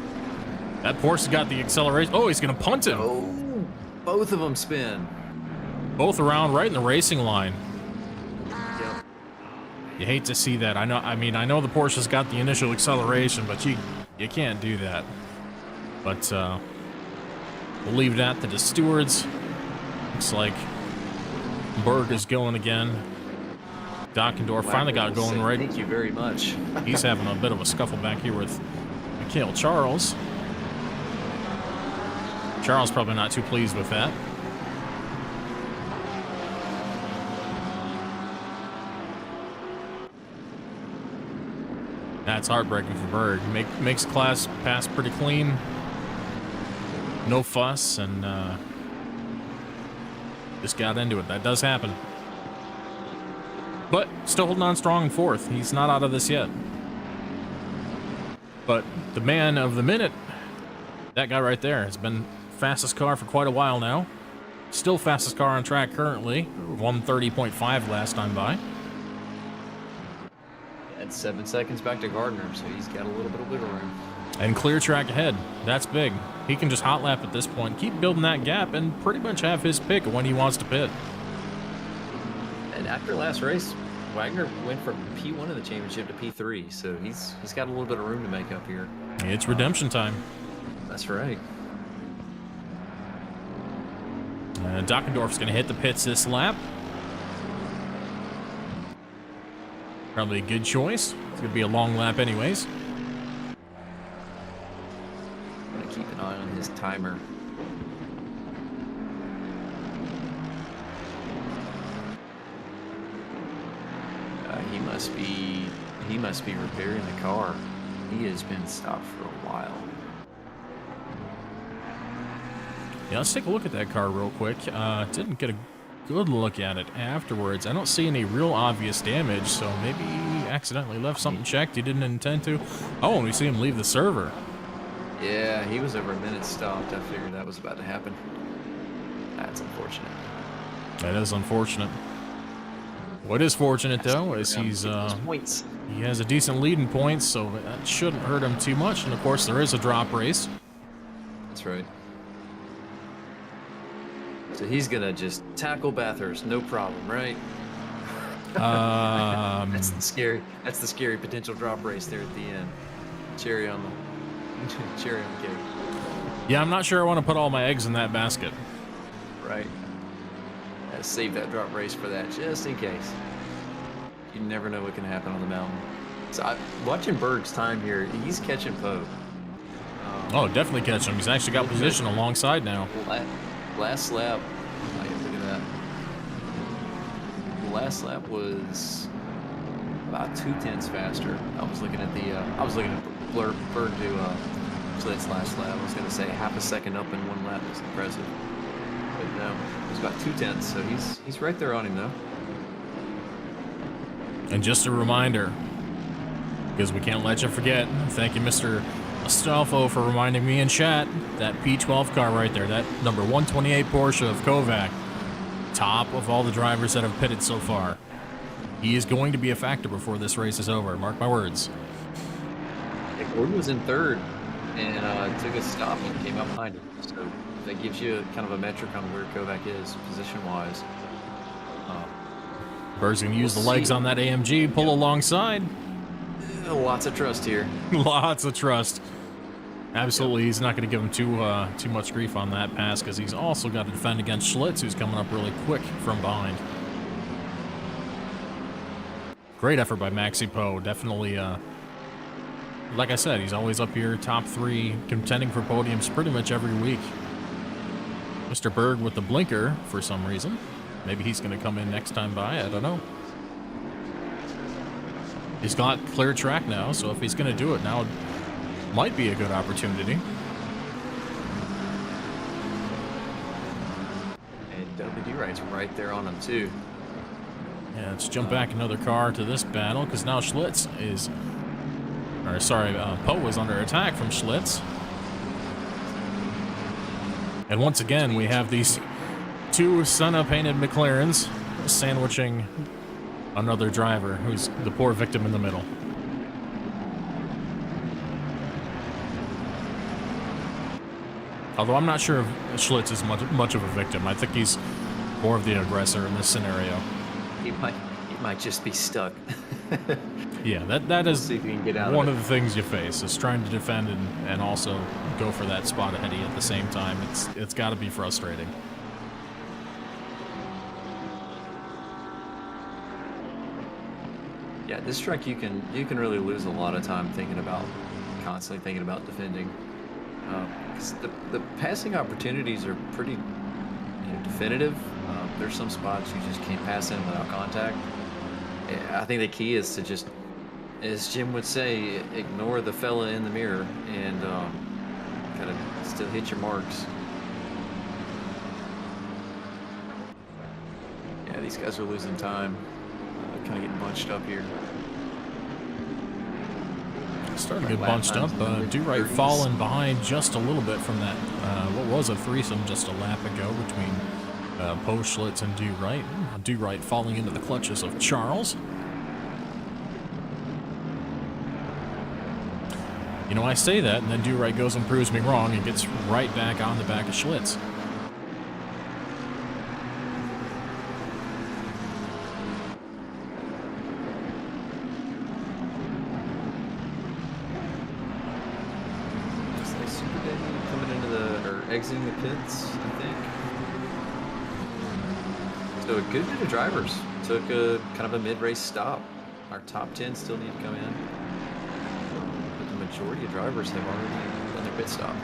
That Porsche has got the acceleration. Oh, he's going to punt him. Oh, both of them spin. Both around right in the racing line. Yep. You hate to see that. I know the Porsche's got the initial acceleration, but you can't do that. But we'll leave that to the stewards. Looks like Berg is going again. Dockendorf finally got going right. Thank you very much. He's having a bit of a scuffle back here with Mikhail Charles. Charles probably not too pleased with that. That's heartbreaking for Berg. Makes class pass pretty clean. No fuss, and just got into it. That does happen. But still holding on strong in fourth. He's not out of this yet. But the man of the minute, that guy right there, has been fastest car for quite a while now. Still fastest car on track currently. 130.5 last time by. That's 7 seconds back to Gardner, so he's got a little bit of wiggle room. And clear track ahead. That's big. He can just hot lap at this point, keep building that gap, and pretty much have his pick of when he wants to pit. And after last race, Wagner went from P1 of the championship to P3, so he's got a little bit of room to make up here. It's redemption time. That's right. Dockendorf's going to hit the pits this lap. Probably a good choice. It's going to be a long lap anyways. I'm going to keep an eye on his timer. He must be repairing the car. He has been stopped for a while. Yeah, let's take a look at that car real quick. Didn't get a good look at it afterwards. I don't see any real obvious damage, so maybe he accidentally left something checked he didn't intend to. Oh, and we see him leave the server. Yeah, he was over a minute stopped. I figured that was about to happen. That's unfortunate. That is unfortunate. What is fortunate, though, is he has a decent lead in points, so that shouldn't hurt him too much. And, of course, there is a drop race. That's right. So he's going to just tackle Bathurst, no problem, right? That's the scary potential drop race there at the end. Cherry on the cake. Yeah, I'm not sure I want to put all my eggs in that basket. Right. Gotta save that drop race for that, just in case. You never know what can happen on the mountain. So watching Berg's time here, he's catching Poe. Oh, definitely catching him. He's actually got position alongside now. Last lap, look at that. The last lap was about 2/10 faster. I was looking at Berg do Schlitz last lap. I was gonna say half a second up in one lap was impressive, but no, it was about 2/10. So he's right there on him though. And just a reminder, because we can't let you forget, thank you, Mr. Astolfo, for reminding me in chat, that P12 car right there, that number 128 Porsche of Kovac, top of all the drivers that have pitted so far. He is going to be a factor before this race is over, mark my words. Yeah, Gordon was in third and took a stop and came up behind him. So that gives you kind of a metric on where Kovac is position-wise. Berg's going to use the legs on that AMG, pull alongside. Lots of trust here. Lots of trust. Absolutely, he's not going to give him too much grief on that pass, because he's also got to defend against Schlitz, who's coming up really quick from behind. Great effort by Maxi Poe. Definitely, like I said, he's always up here, top three, contending for podiums pretty much every week. Mr. Berg with the blinker for some reason. Maybe he's going to come in next time by. I don't know. He's got clear track now, so if he's going to do it now, it might be a good opportunity. And WD Wright's right there on him, too. Yeah, let's jump back another car to this battle, because now Schlitz is... Or, sorry, Poe is under attack from Schlitz. And once again, we have these two Senna-painted McLarens sandwiching another driver who's the poor victim in the middle. Although I'm not sure if Schlitz is much of a victim. I think he's more of the aggressor in this scenario. He might just be stuck. Yeah, that is see if he can get out one of of the things you face, is trying to defend and also go for that spot ahead of you at the same time. It's got to be frustrating. Yeah, this track you can really lose a lot of time constantly thinking about defending. Because the passing opportunities are pretty definitive. There's some spots you just can't pass in without contact. I think the key is to just, as Jim would say, ignore the fella in the mirror and kind of still hit your marks. Yeah, these guys are losing time. kind of getting bunched up here. Starting to get Lap bunched up. times in the mid- Do right 30s. falling behind just a little bit from that. What was a threesome just a lap ago between Poe Schlitz and Do Right. Do Right falling into the clutches of Charles. You know, I say that, and then Do Right goes and proves me wrong and gets right back on the back of Schlitz. Looks like Super Daddy coming into or exiting the pits, I think. So a good bit of drivers took a kind of a mid-race stop. Our top 10 still need to come in. But the majority of drivers have already done their pit stop.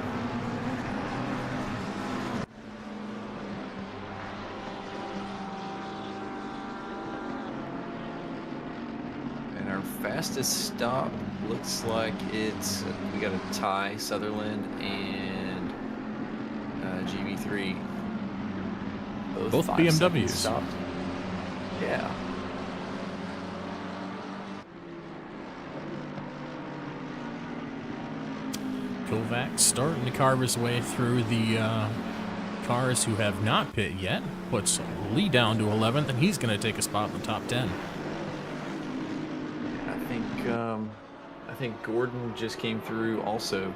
And our fastest stop looks like it's, we got a tie, Sutherland and GB3. Both 5 seconds BMWs. stopped. Yeah. Kovac starting to carve his way through the cars who have not pit yet. Puts Lee down to 11th, and he's going to take a spot in the top 10. I think Gordon just came through also.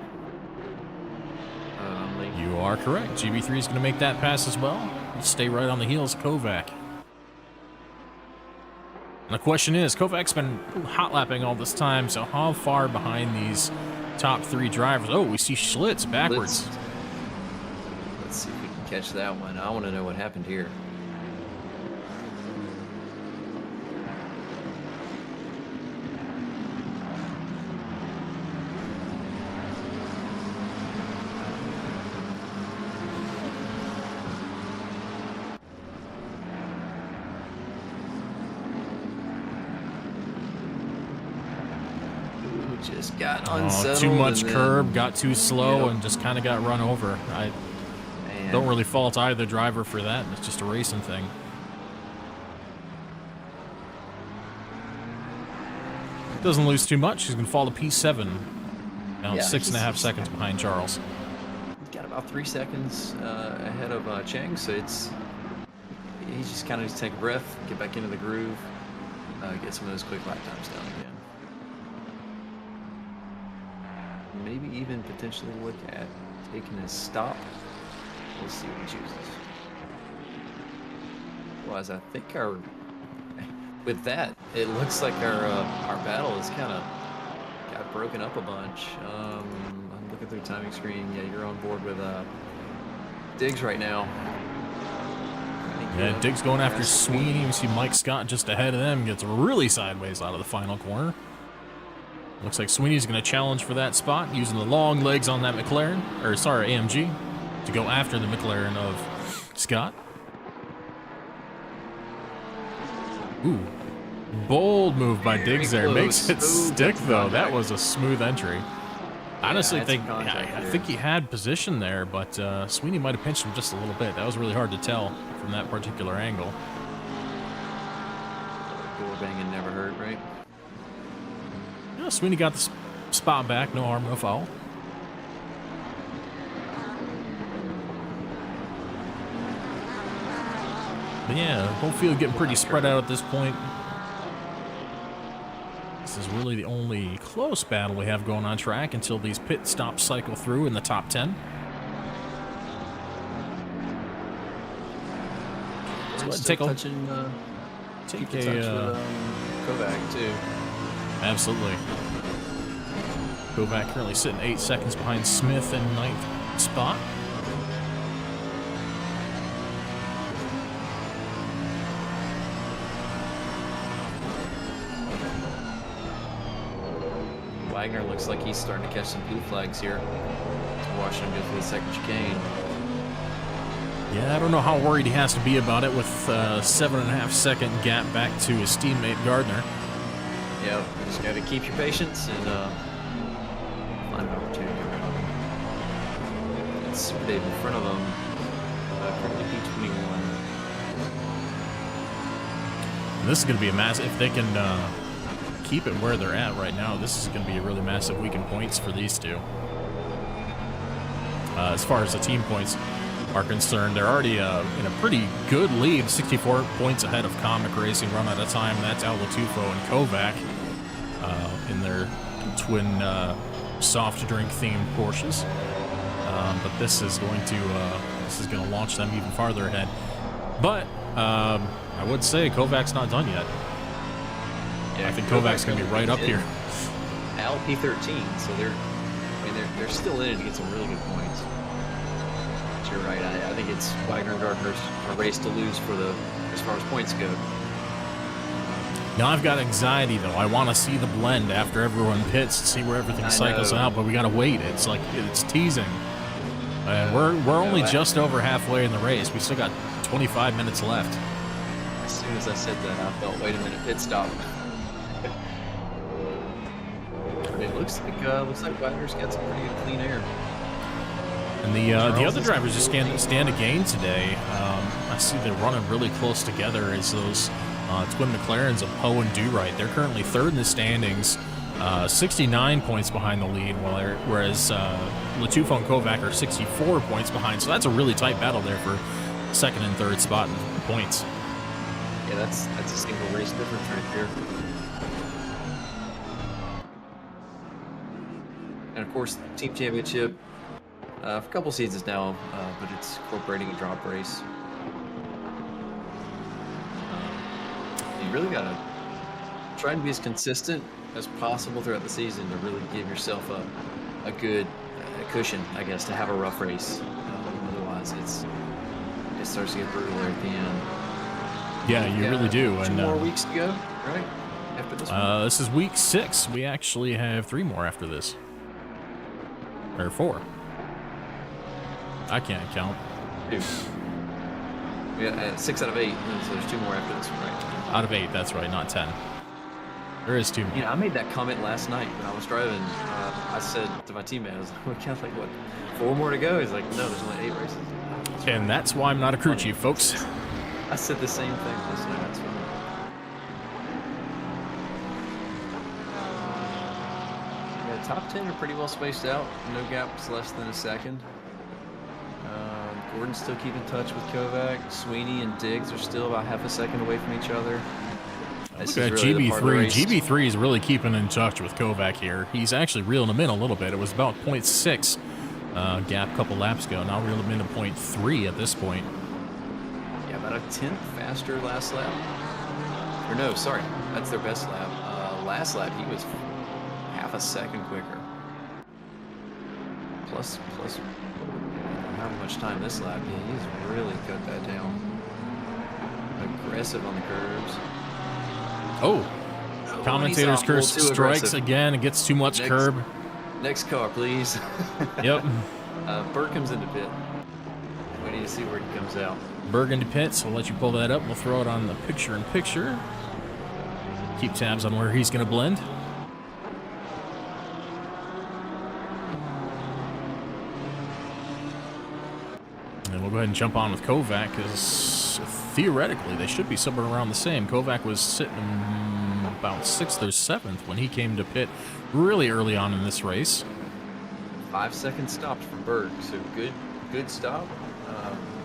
Lee. You are correct. GB3 is going to make that pass as well. Stay right on the heels of Kovac. And the question is, Kovac's been hot lapping all this time, so how far behind these top 3 drivers? Oh, we see Schlitz backwards. Let's see if we can catch that one. I want to know what happened here. Just got unsettled. Too much and then- curb, got too slow, Yep. and just kind of got run over. I Man. don't really fault either driver for that. It's just a racing thing. Doesn't lose too much. He's going to fall to P7. Now Yeah, 6.5 he's- seconds behind Charles. Got about 3 seconds ahead of Cheng, so he's just kind of needs to take a breath, get back into the groove, get some of those quick lap times down again. Maybe even potentially look at taking a stop. We'll see what he chooses. Well, as I think with that, it looks like our battle is kind of got broken up a bunch. I'm looking through the timing screen. Yeah, you're on board with Diggs right now. Yeah, Diggs going after Sweeney. You see Mike Scott just ahead of them. Gets really sideways out of the final corner. Looks like Sweeney's going to challenge for that spot, using the long legs on that McLaren, or sorry, AMG, to go after the McLaren of Scott. Ooh, bold move by Diggs there. Makes it stick though. That was a smooth entry. Honestly, Yeah, think it's a contact I there. think he had position there, but Sweeney might have pinched him just a little bit. That was really hard to tell from that particular angle. Door banging never hurt, right? Yeah, Sweeney got the spot back. No harm, no foul. But yeah, whole field getting pretty spread out at this point. This is really the only close battle we have going on track until these pit stops cycle through in the top 10. So let's take a touching, take keep in touch a with Kovac too. absolutely. Kovac currently sitting 8 seconds behind Smith in 9th spot. Wagner looks like he's starting to catch some blue flags here. Watching him go through the second chicane. Yeah, I don't know how worried he has to be about it with 7.5 second gap back to his teammate Gardner. Yep, just got to keep your patience and find an opportunity. It's Super Dave in front of him. Currently P21. this is going to be a massive, if they can keep it where they're at right now, this is going to be a really massive week in points for these two. As far as the team points are concerned, they're already in a pretty good lead, 64 points ahead of Comic Racing, run at a time. That's El Latufo and Kovac in their twin soft drink themed Porsches. But this is going to launch them even farther ahead. But I would say Kovac's not done yet. Yeah, I think Kovac's going to be right up here. Al P13, so they're still in it to get some really good points. But you're right. I think it's Wagner and Gardner's a race to lose as far as points go. Now I've got anxiety though. I want to see the blend after everyone pits to see where everything cycles out, but we got to wait. It's like it's teasing. And we're only just over halfway in the race. We still got 25 minutes left. As soon as I said that, I felt, wait a minute, pit stop. But it looks like Wagner's got some pretty good clean air. And the other drivers just stand to gain today. I see they're running really close together as those twin McLarens of Poe and Do-Right. They're currently third in the standings, 69 points behind the lead, whereas Latufo and Kovac are 64 points behind. So that's a really tight battle there for second and third spot in points. Yeah, that's a single race difference right there. And of course, team championship for a couple seasons now, but it's incorporating a drop race. You really gotta try and be as consistent as possible throughout the season to really give yourself a good cushion, I guess, to have a rough race. Otherwise, it starts to get brutal at the end. Yeah, you really do. Two more weeks to go, right? After this one. This is week 6. We actually have 3 more after this. Or 4. I can't count. 2. Yeah, 6 out of 8. So there's 2 more after this one, right? Out of 8, that's right, not 10. There is 2 more. You know, I made that comment last night when I was driving. I said to my teammate, I was like, we got like, what, 4 more to go? He's like, no, there's only 8 races. And that's why I'm not a crew chief, folks. I said the same thing last night. That's funny. Yeah, top 10 are pretty well spaced out. No gaps less than a second. Gordon's still keeping in touch with Kovac. Sweeney and Diggs are still about half a second away from each other. Look at GB3. GB3 is really keeping in touch with Kovac here. He's actually reeling him in a little bit. It was about 0.6 gap a couple laps ago. Now reeling him into 0.3 at this point. Yeah, about a 10th faster last lap. Or no, sorry, that's their best lap. Last lap he was half a second quicker. Plus how much time this lap? Yeah, he's really cut that down. Aggressive on the curves. Oh, commentator's curse strikes again. It gets too much curb. Next car, please. Yep. Burt comes into pit. We need to see where he comes out. Berg into pits. We'll let you pull that up. We'll throw it on the picture-in-picture. Keep tabs on where he's going to blend. And we'll go ahead and jump on with Kovac, because theoretically they should be somewhere around the same. Kovac was sitting about 6th or 7th when he came to pit really early on in this race. 5 seconds stopped from Berg, so good stop.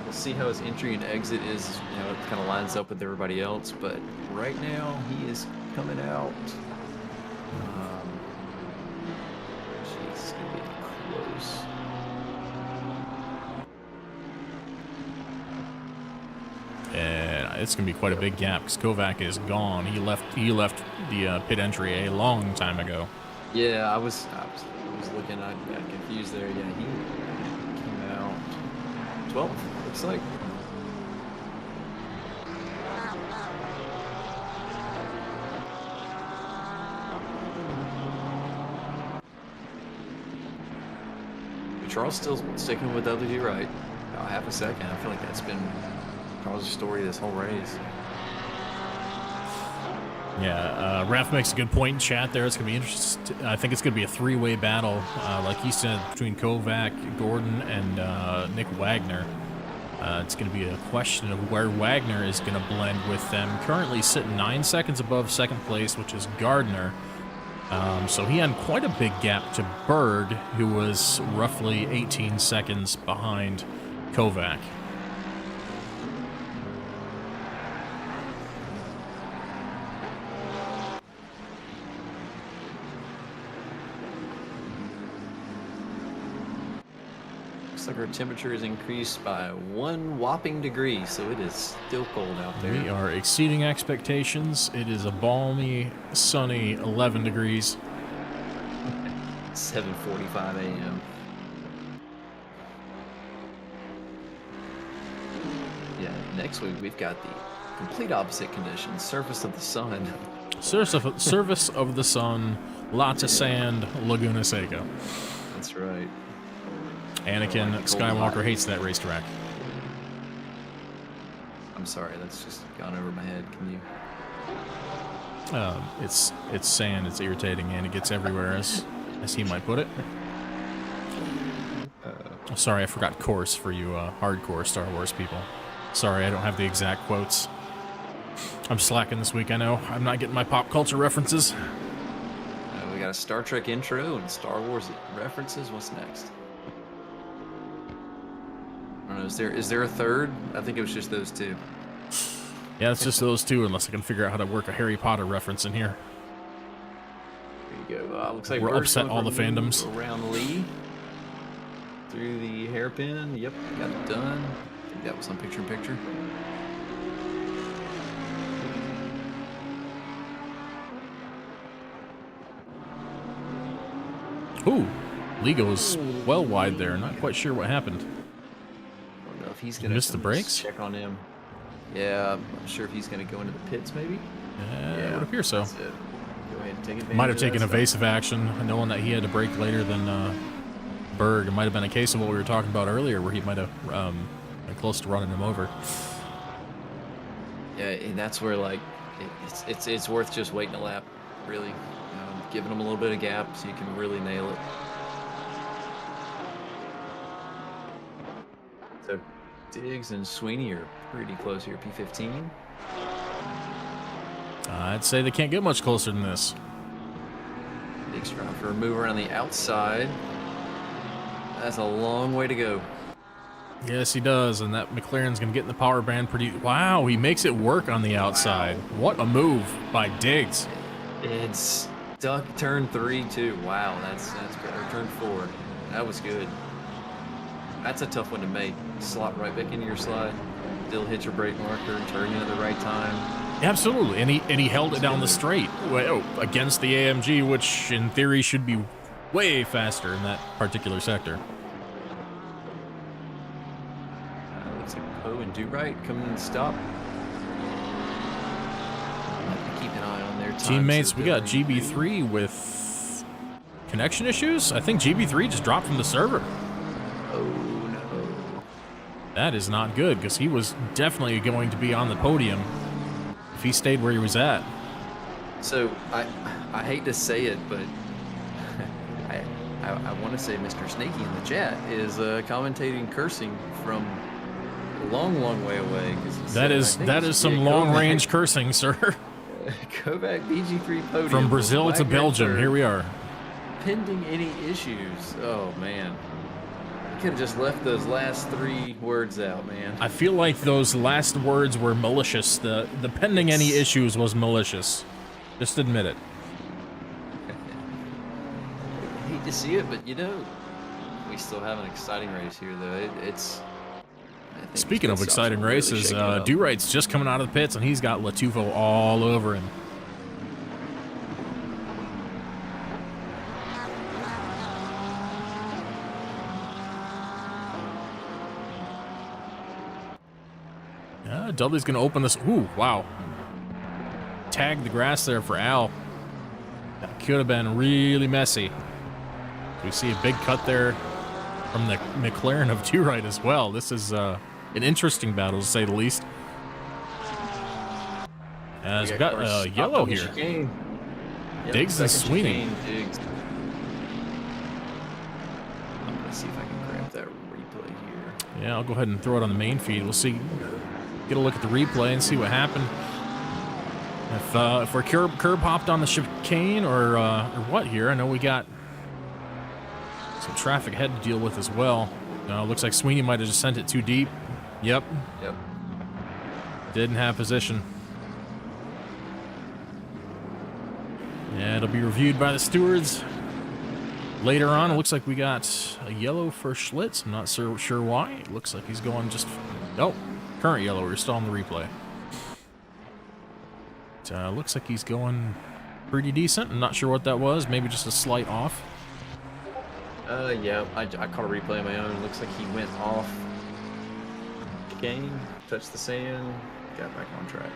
We'll see how his entry and exit is. You know, it kind of lines up with everybody else, but right now he is coming out. Jeez, it's gonna be close. And it's going to be quite a big gap because Kovac is gone. He left the pit entry a long time ago. Yeah, I was looking. I got confused there. Yeah, he came out 12th. Looks like. Charles still sticking with W right. About half a second. I feel like that's been Charles' story this whole race. Yeah, Raph makes a good point in chat there. It's going to be interesting. I think it's going to be a 3-way battle, like he said, between Kovac, Gordon, and Nick Wagner. It's going to be a question of where Wagner is going to blend with them. Currently sitting 9 seconds above second place, which is Gardner. So he had quite a big gap to Berg, who was roughly 18 seconds behind Kovac. Looks like our temperature is increased by 1 whopping degree, so it is still cold out there. We are exceeding expectations. It is a balmy, sunny 11 degrees. 7:45 a.m. Yeah, next week we've got the complete opposite conditions. Surface of the sun. Surface of the sun, lots of sand, Laguna Seca. That's right. Anakin Skywalker hates that racetrack. I'm sorry, that's just gone over my head. Can you? It's sand. It's irritating, and it gets everywhere, as he might put it. Sorry, I forgot course for you hardcore Star Wars people. Sorry, I don't have the exact quotes. I'm slacking this week, I know. I'm not getting my pop culture references. We got a Star Trek intro and Star Wars references. What's next? I don't know, is there a third? I think it was just those two. Yeah, it's just those two, unless I can figure out how to work a Harry Potter reference in here. There you go. Looks like We're Bird's upset going all the for a move fandoms. around Lee. Through the hairpin. Yep, got it done. I think that was on picture-in-picture. Ooh, Lee goes well wide there. Not quite sure what happened. I don't know if he's going to Missed the brakes? check on him. Yeah, I'm not sure if he's going to go into the pits, maybe. It would appear so. That's it. Go ahead and take advantage Might have of that taken stuff. evasive action, knowing that he had to brake later than Berg. It might have been a case of what we were talking about earlier, where he might have been close to running him over. Yeah, and that's where like it's worth just waiting a lap, really, giving him a little bit of gap so you can really nail it. So Diggs and Sweeney are pretty close here. P15. I'd say they can't get much closer than this. Diggs trying for a move around the outside. That's a long way to go. Yes, he does, and that McLaren's going to get in the power band pretty... Wow, he makes it work on the outside. Wow. What a move by Diggs. It's stuck turn 3 too. Wow, that's good. Or turn 4. That was good. That's a tough one to make. Slot right back into your slide. Still hit your brake marker. Turn in at the right time. Absolutely, and he held it down the straight against the AMG, which in theory should be way faster in that particular sector. Looks like Poe and Do Right coming in to stop. Keep an eye on their times. Teammates, we got GB3 with connection issues. I think GB3 just dropped from the server. Oh no. That is not good, because he was definitely going to be on the podium if he stayed where he was at. So I hate to say it, but I want to say Mr. Snaky in the chat is commentating cursing from a long way away. That is some long-range cursing, sir. Kovac BG3 podium. From Brazil to Belgium, here we are. Pending any issues. Oh, man. You could have just left those last 3 words out, man. I feel like those last words were malicious. The pending any issues was malicious. Just admit it. I hate to see it, but we still have an exciting race here, though. Speaking of exciting races, Do-Right's just coming out of the pits, and he's got Latufo all over him. Dudley's going to open this. Ooh, wow. Tagged the grass there for Al. That could have been really messy. We see a big cut there from the McLaren of Do-Right as well. This is an interesting battle, to say the least. As we've got yellow here. Yep, Diggs and Sweeney. Diggs. I'm going to see if I can grab that replay here. Yeah, I'll go ahead and throw it on the main feed. We'll see, get a look at the replay and see what happened. If we're curb hopped on the chicane or what here. I know we got some traffic ahead to deal with as well. Looks like Sweeney might have just sent it too deep. Yep. Didn't have position. Yeah, it'll be reviewed by the stewards later on. It looks like we got a yellow for Schlitz. I'm not sure why. It looks like he's going just... Oh, current yellow. We're still on the replay. Looks like he's going pretty decent. I'm not sure what that was. Maybe just a slight off. Yeah, I caught a replay of my own. Looks like he went off game, touched the sand, got back on track.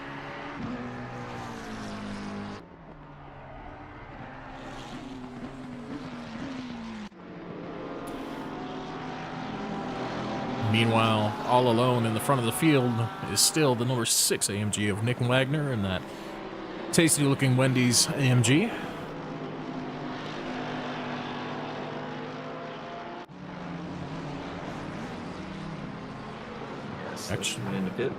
Meanwhile, all alone in the front of the field is still the number 6 AMG of Nick Wagner and that tasty-looking Wendy's AMG. Yes, actually in the pit.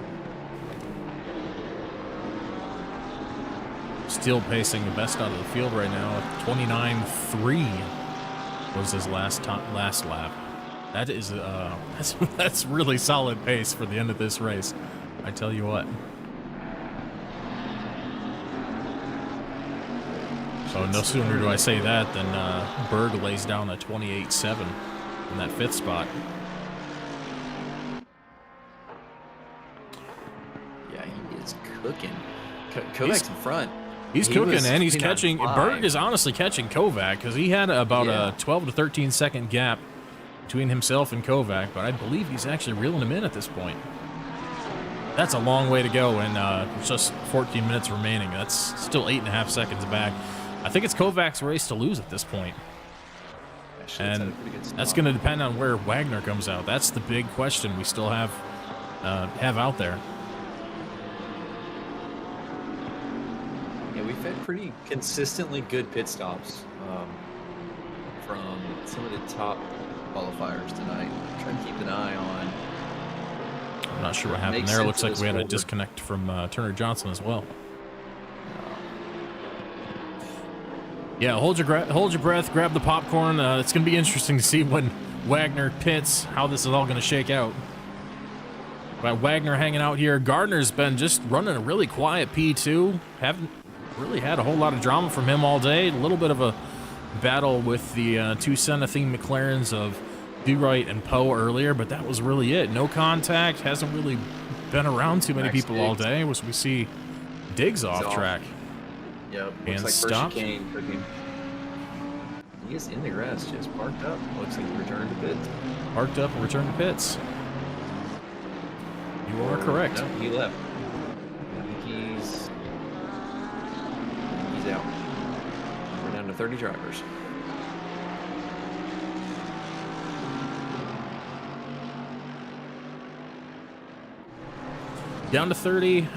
Still pacing the best out of the field right now. 29.3 was his last lap. That is that's really solid pace for the end of this race. I tell you what. So no sooner do I say that than Berg lays down a 28.7 in that 5th spot. Yeah, he is cooking. Kovac's in front. He's cooking, and he's catching. Berg is honestly catching Kovac because he had about a 12 to 13 second gap between himself and Kovac, but I believe he's actually reeling him in at this point. That's a long way to go, and just 14 minutes remaining. That's still 8.5 seconds back. I think it's Kovac's race to lose at this point. And that's going to depend on where Wagner comes out. That's the big question we still have out there. Yeah, we've had pretty consistently good pit stops from some of the top qualifiers tonight. Trying to keep an eye on. I'm not sure what happened there. It looks like we had a disconnect from Turner Johnson as well. Yeah, hold your breath, grab the popcorn. It's going to be interesting to see when Wagner pits, how this is all going to shake out. But Wagner hanging out here. Gardner's been just running a really quiet P2. Haven't really had a whole lot of drama from him all day. A little bit of a battle with the two Senna-themed McLarens of DeWright and Poe earlier, but that was really it. No contact. Hasn't really been around too many people all day. We see Diggs off track. Yep. And looks stopped. He is in the grass, just parked up. Looks like he returned to pits. Parked up and returned to pits. You are correct. No, he left. I think he's out. We're down to 30 drivers. Down to 30.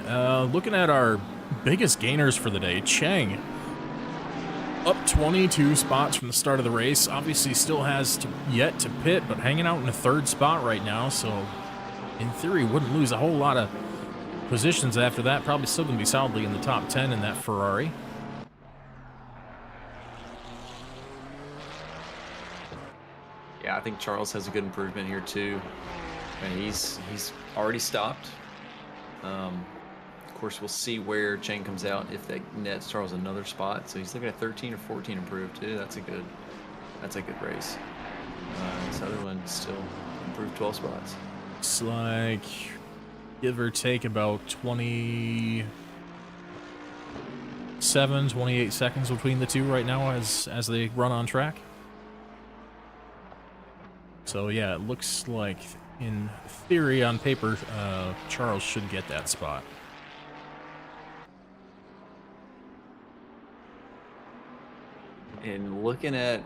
Looking at our biggest gainers for the day, Cheng up 22 spots from the start of the race. Obviously still has yet to pit, but hanging out in the 3rd spot right now, so in theory wouldn't lose a whole lot of positions after that. Probably still going to be solidly in the top 10 in that Ferrari. Yeah, I think Charles has a good improvement here too. And he's already stopped. Of course, we'll see where Cheng comes out if that nets Charles another spot. So he's looking at 13 or 14 improved too. That's a good race. This other one still improved 12 spots. It's like give or take about 27, 28 seconds between the two right now as they run on track. So yeah, it looks like in theory, on paper, Charles should get that spot. And looking at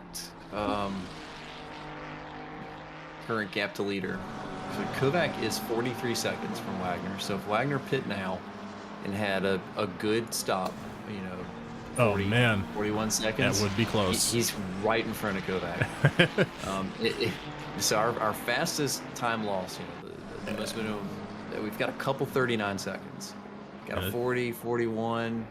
current gap to leader, so Kovac is 43 seconds from Wagner. So if Wagner pit now and had a good stop, Oh, man. 41 seconds. That would be close. He's right in front of Kovac. So our fastest time loss, the most minimum, we've got a couple 39 seconds. Got a 40, 41.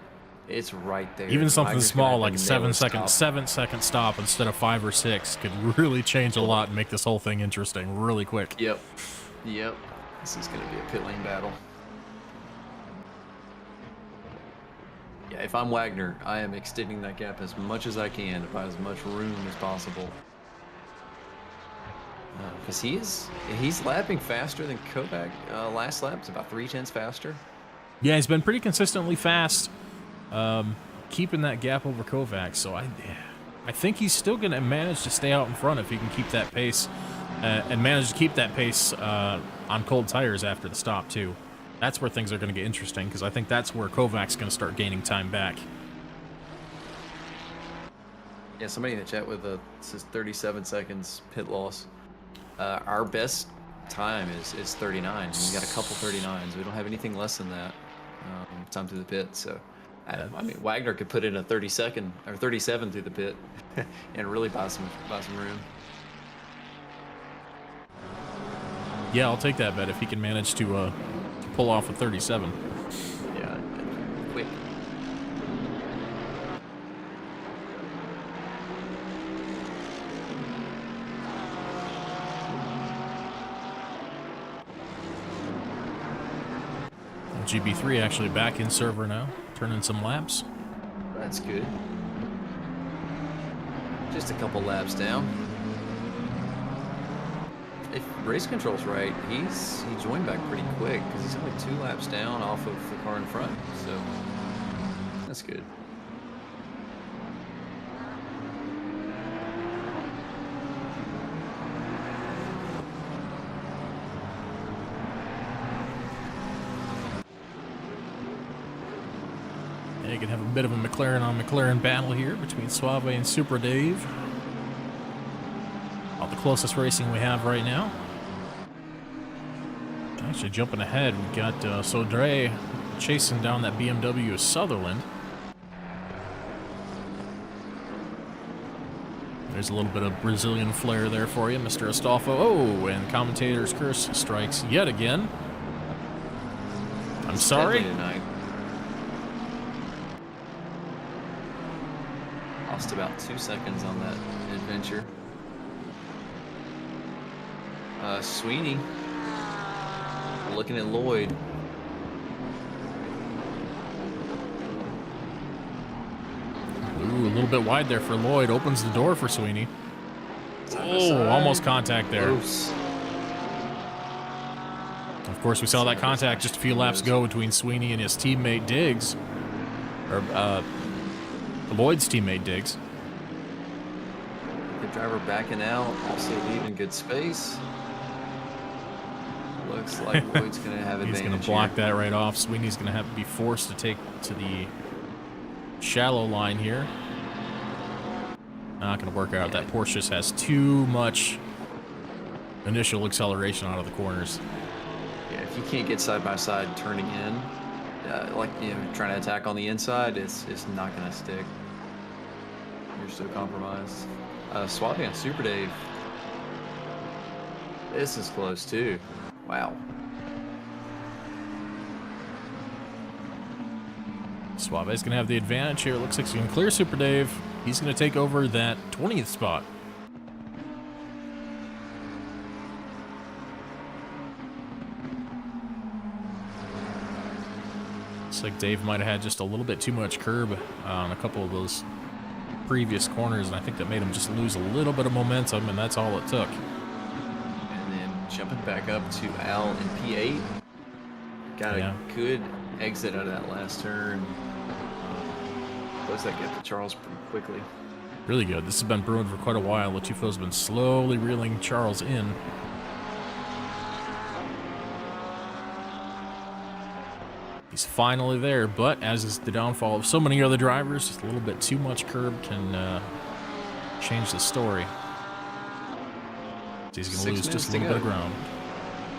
It's right there. Even something Wagner's small gonna like have to 7 nail his second, top. 7-second stop instead of 5 or 6 could really change a lot and make this whole thing interesting really quick. Yep. This is going to be a pit lane battle. Yeah, if I'm Wagner, I am extending that gap as much as I can to buy as much room as possible. Because he's lapping faster than Kovac. Last lap was about 3/10 faster. Yeah, he's been pretty consistently fast, keeping that gap over Kovac. So I think he's still going to manage to stay out in front if he can keep that pace and manage to keep that pace on cold tires after the stop too. That's where things are going to get interesting because I think that's where Kovac's going to start gaining time back. Yeah, somebody in the chat with says 37 seconds pit loss. Our best time is 39. We got a couple 39s. We don't have anything less than that time through the pit. So, I mean, Wagner could put in a 30-second or 37 through the pit and really buy some room. Yeah, I'll take that bet if he can manage to pull off a 37. Yeah, quick. GB3 actually back in server now, turning some laps. That's good. Just a couple laps down. If race control's right, he joined back pretty quick because he's only 2 laps down off of the car in front. So that's good. Yeah, you can have a bit of a McLaren on McLaren battle here between Suave and Super Dave. About the closest racing we have right now. Actually, jumping ahead, we got Zolder chasing down that BMW Sutherland. There's a little bit of Brazilian flair there for you, Mr. Astolfo. Oh, and commentator's curse strikes yet again. I'm sorry. Tonight. Lost about 2 seconds on that adventure. Sweeney looking at Lloyd. Ooh, a little bit wide there for Lloyd. Opens the door for Sweeney. Oh, almost contact there. Close. Of course, we saw that contact just a few laps ago between Sweeney and his teammate Diggs. Or, Lloyd's teammate Diggs. The driver backing out, also leaving good space. Looks like Lloyd's going to have advantage. He's going to block that right off. Sweeney's going to have to be forced to take to the shallow line here. Not going to work out. That Porsche just has too much initial acceleration out of the corners. Yeah, if you can't get side by side turning in, like trying to attack on the inside, it's not going to stick. You're so compromised. Swapping on Super Dave. This is close too. Wow. Suave's going to have the advantage here. Looks like he's going to clear Super Dave. He's going to take over that 20th spot. Looks like Dave might have had just a little bit too much curb on a couple of those previous corners, and I think that made him just lose a little bit of momentum, and that's all it took. And then jumping back up to Al in P8. Got a good exit out of that last turn. Close that gap to Charles pretty quickly. Really good. This has been brewing for quite a while. Latifo's been slowly reeling Charles in. He's finally there, but as is the downfall of so many other drivers, just a little bit too much curb can change the story. So he's going to lose just a little bit of ground.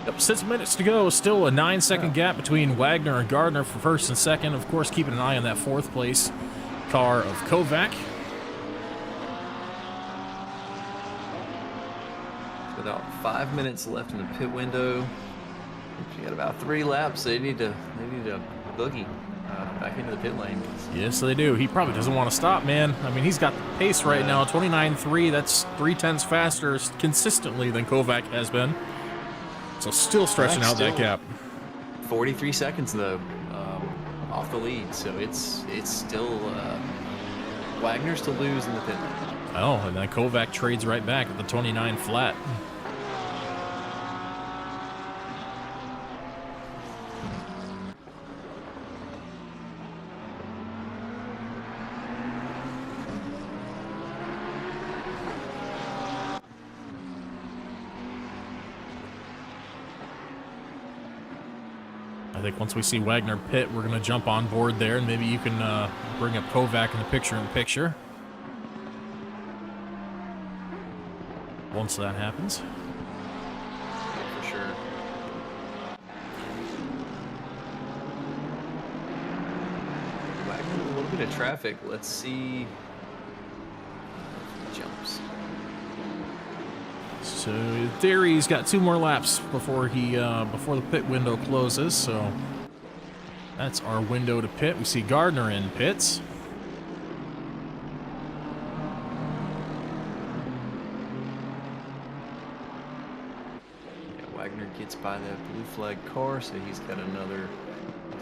Yep, 6 minutes to go. Still a 9-second gap between Wagner and Gardner for first and second. Of course, keeping an eye on that fourth place car of Kovac. With about 5 minutes left in the pit window. You got about 3 laps. They need to boogie back into the pit lane. Yes, they do. He probably doesn't want to stop, man. I mean, he's got the pace right now, 29.3. That's 0.3 faster consistently than Kovac has been. So still stretching out that gap. 43 seconds though, off the lead. So it's still Wagner's to lose in the pit lane. Oh, and then Kovac trades right back at the 29 flat. I think once we see Wagner pit, we're going to jump on board there, and maybe you can bring up Kovac in the picture. Once that happens. For sure. Wagner, a little bit of traffic. Let's see. Jumps. So in theory, he's got 2 more laps before the pit window closes. So that's our window to pit. We see Gardner in pits. Yeah, Wagner gets by that blue flag car, so he's got another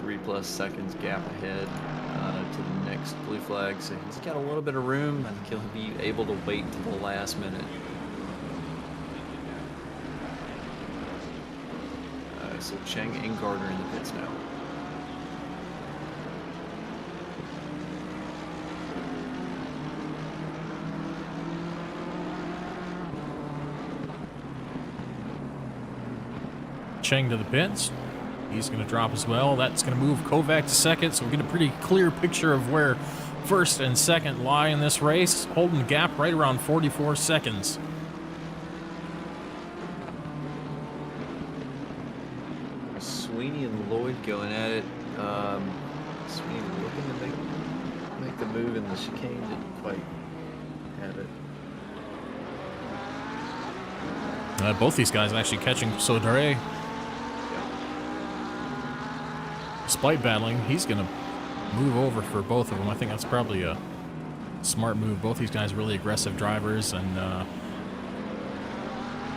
3+ seconds gap ahead to the next blue flag. So he's got a little bit of room. I think he'll be able to wait until the last minute. So Cheng and Gardner in the pits now. Cheng to the pits. He's going to drop as well. That's going to move Kovac to second, so we get a pretty clear picture of where first and second lie in this race, holding the gap right around 44 seconds. Sweeney and Lloyd going at it. Sweeney looking to make the move in the chicane, didn't quite have it. Both these guys actually catching Zolder. Despite battling, he's going to move over for both of them. I think that's probably a smart move. Both these guys really aggressive drivers, and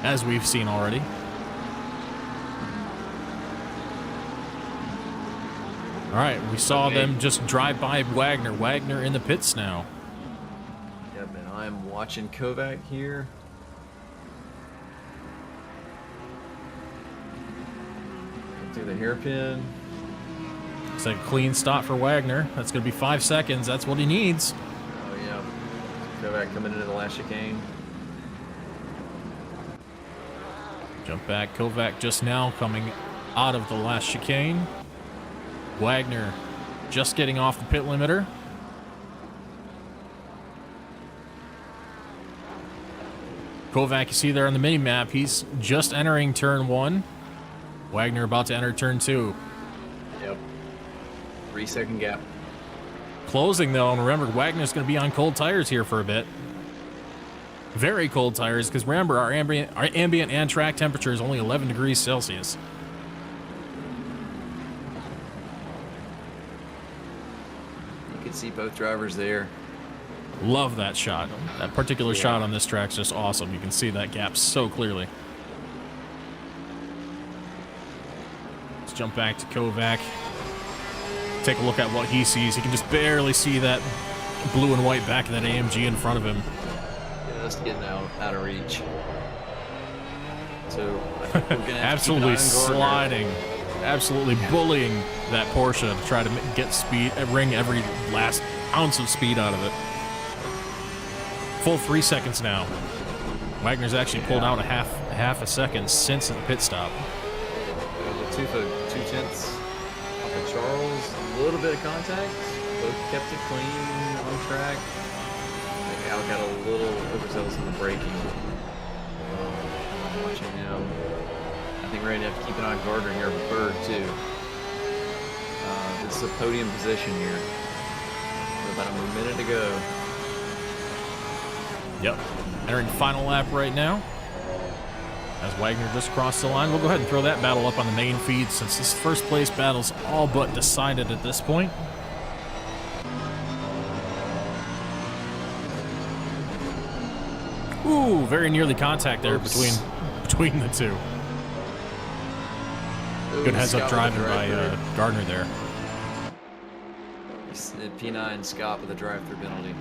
as we've seen already. All right, we saw them just drive by Wagner. Wagner in the pits now. Yep, and I'm watching Kovac here. Through the hairpin. It's like a clean stop for Wagner. That's going to be 5 seconds. That's what he needs. Oh, yeah. Kovac coming into the last chicane. Jump back. Kovac just now coming out of the last chicane. Wagner just getting off the pit limiter. Kovac, you see there on the mini map, he's just entering turn 1. Wagner about to enter turn 2. Yep. 3-second gap. Closing though, and remember, Wagner's going to be on cold tires here for a bit. Very cold tires, because remember, our ambient and track temperature is only 11 degrees Celsius. See both drivers there. Love that shot. That particular shot on this track is just awesome. You can see that gap so clearly. Let's jump back to Kovac. Take a look at what he sees. He can just barely see that blue and white back of that AMG in front of him. Just getting out of reach. So I think we're gonna have absolutely to keep an eye on Gardner. sliding. Absolutely bullying that Porsche to try to get speed, wring every last ounce of speed out of it. Full 3 seconds now. Wagner's actually pulled out a half a second since the pit stop. Two tenths off of Charles. A little bit of contact. Both kept it clean on track. I think Al got a little overzealous in the braking. I'm watching him. I think we're going to have to keep an eye on Gardner here with Berg, too. This is a podium position here. About a minute to go. Yep. Entering final lap right now. As Wagner just crossed the line, we'll go ahead and throw that battle up on the main feed since this first place battle's all but decided at this point. Ooh, very nearly contact there between the two. Good heads-up driving by Gardner there. P9 Scott with a drive-through penalty.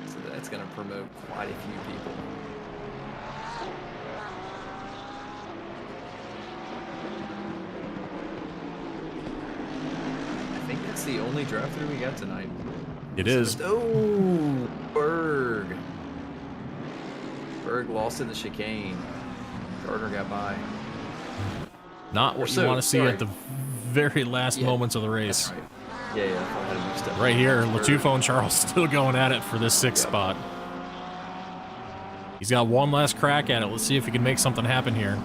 So that's going to promote quite a few people. I think that's the only drive-through we got tonight. It is. Oh, Berg. Berg lost in the chicane. Gardner got by. Not what you want to see at the very last moments of the race. Right. Yeah, I had him mixed up. Right here, Latufo and Charles still going at it for this sixth spot. He's got one last crack at it. Let's see if he can make something happen here.